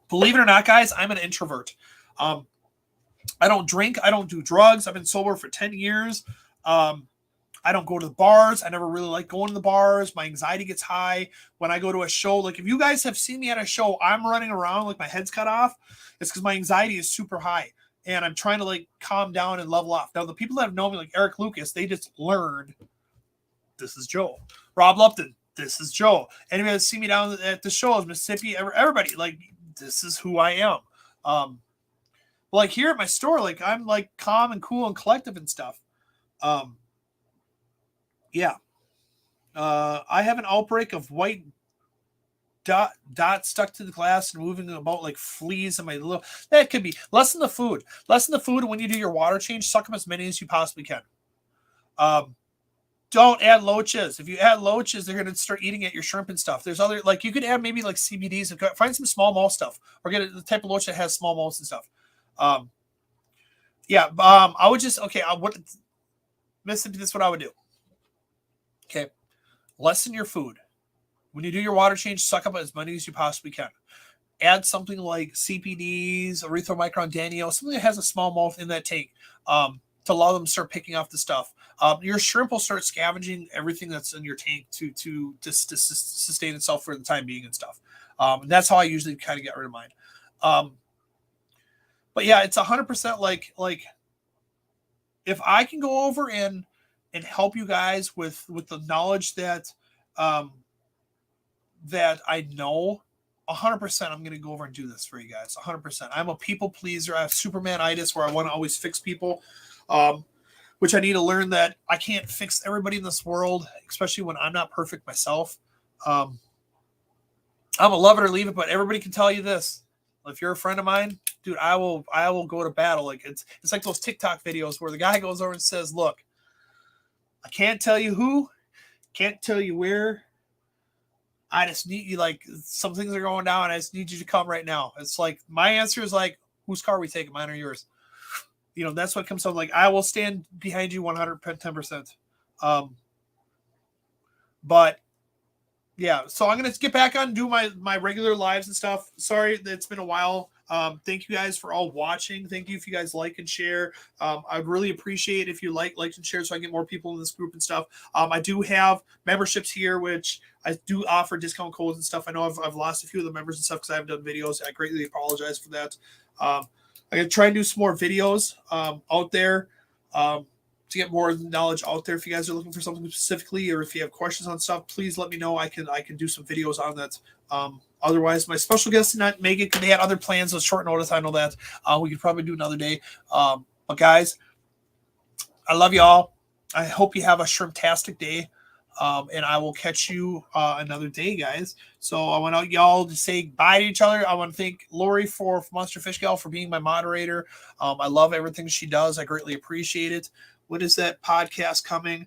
Believe it or not, guys, I'm an introvert. I don't drink. I don't do drugs. I've been sober for 10 years. I don't go to the bars. I never really like going to the bars. My anxiety gets high when I go to a show. Like if you guys have seen me at a show, I'm running around like my head's cut off. It's because my anxiety is super high and I'm trying to like calm down and level off. Now the people that have known me, like Eric Lucas, they just learned this is Joe. Rob Lupton, this is Joe. Anybody that's seen me down at the show is Mississippi. Everybody, like this is who I am. Like here at my store, like I'm like calm and cool and collective and stuff. Yeah. I have an outbreak of white dot stuck to the glass and moving about like fleas in my little. That could be lessen the food. Lessen the food, and when you do your water change, suck up as many as you possibly can. Don't add loaches. If you add loaches, they're going to start eating at your shrimp and stuff. There's other, like you could add maybe like CBDs and find some smallmouth stuff or get the type of loach that has smallmouths and stuff. I would just, okay, Mississippi, this is what I would do. Okay. Lessen your food. When you do your water change, suck up as many as you possibly can. Add something like CPDs, erythromycron danio, something that has a small mouth in that tank to allow them to start picking off the stuff. Your shrimp will start scavenging everything that's in your tank to sustain itself for the time being and stuff. That's how I usually kind of get rid of mine. But yeah, it's 100% like if I can go over and help you guys with the knowledge that that I know, 100% I'm going to go over and do this for you guys. 100%. I'm a people pleaser. I have Superman-itis where I want to always fix people, which I need to learn that I can't fix everybody in this world, especially when I'm not perfect myself. I'm a love it or leave it, but everybody can tell you this. If you're a friend of mine, dude, I will go to battle. Like it's like those TikTok videos where the guy goes over and says, look, I can't tell you who, can't tell you where. I just need you, like some things are going down. I just need you to come right now. It's like my answer is like, Whose car are we taking? Mine or yours? You know, that's what comes up. Like, I will stand behind you 110%. But yeah, so I'm gonna get back on and do my regular lives and stuff. Sorry that it's been a while. Thank you guys for all watching. Thank you if you guys like and share. I'd really appreciate if you like and share so I get more people in this group and stuff. I do have memberships here, which I do offer discount codes and stuff. I know I've lost a few of the members and stuff because I haven't done videos. I greatly apologize for that. I'm gonna try and do some more videos out there. To get more knowledge out there. If you guys are looking for something specifically, or if you have questions on stuff, please let me know. I can do some videos on that. Otherwise, my special guest did not make it because they had other plans with short notice. I know that. We could probably do another day. But guys, I love you all. I hope you have a shrimptastic day. And I will catch you another day, guys. So I want y'all to say bye to each other. I want to thank Lori for Monster Fish Gal for being my moderator. I love everything she does. I greatly appreciate it. When is that podcast coming?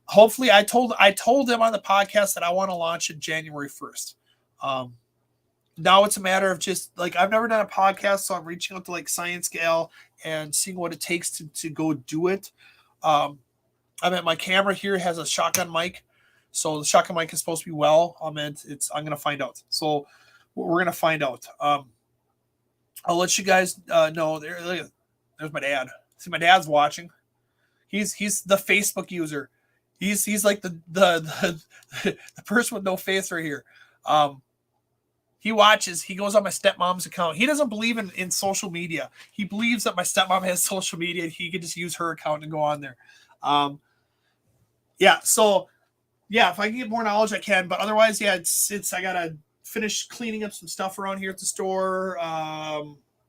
Hopefully, I told them on the podcast that I want to launch it January 1st. Now it's a matter of just like, I've never done a podcast, so I'm reaching out to like Science Gal and seeing what it takes to go do it. I mean, my camera here has a shotgun mic, so the shotgun mic is supposed to be well. I'm gonna find out. So we're gonna find out. I'll let you guys know. There's my dad. See, my dad's watching. He's the Facebook user. He's like the person with no face right here. He watches. He goes on my stepmom's account. He doesn't believe in social media. He believes that my stepmom has social media and he could just use her account and go on there. Yeah. So yeah, if I can get more knowledge, I can. But otherwise, yeah, it's I gotta finish cleaning up some stuff around here at the store.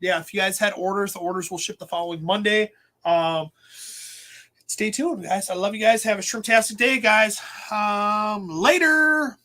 Yeah, if you guys had orders, the orders will ship the following Monday. Stay tuned, guys. I love you guys. Have a shrimptastic day, guys. Later.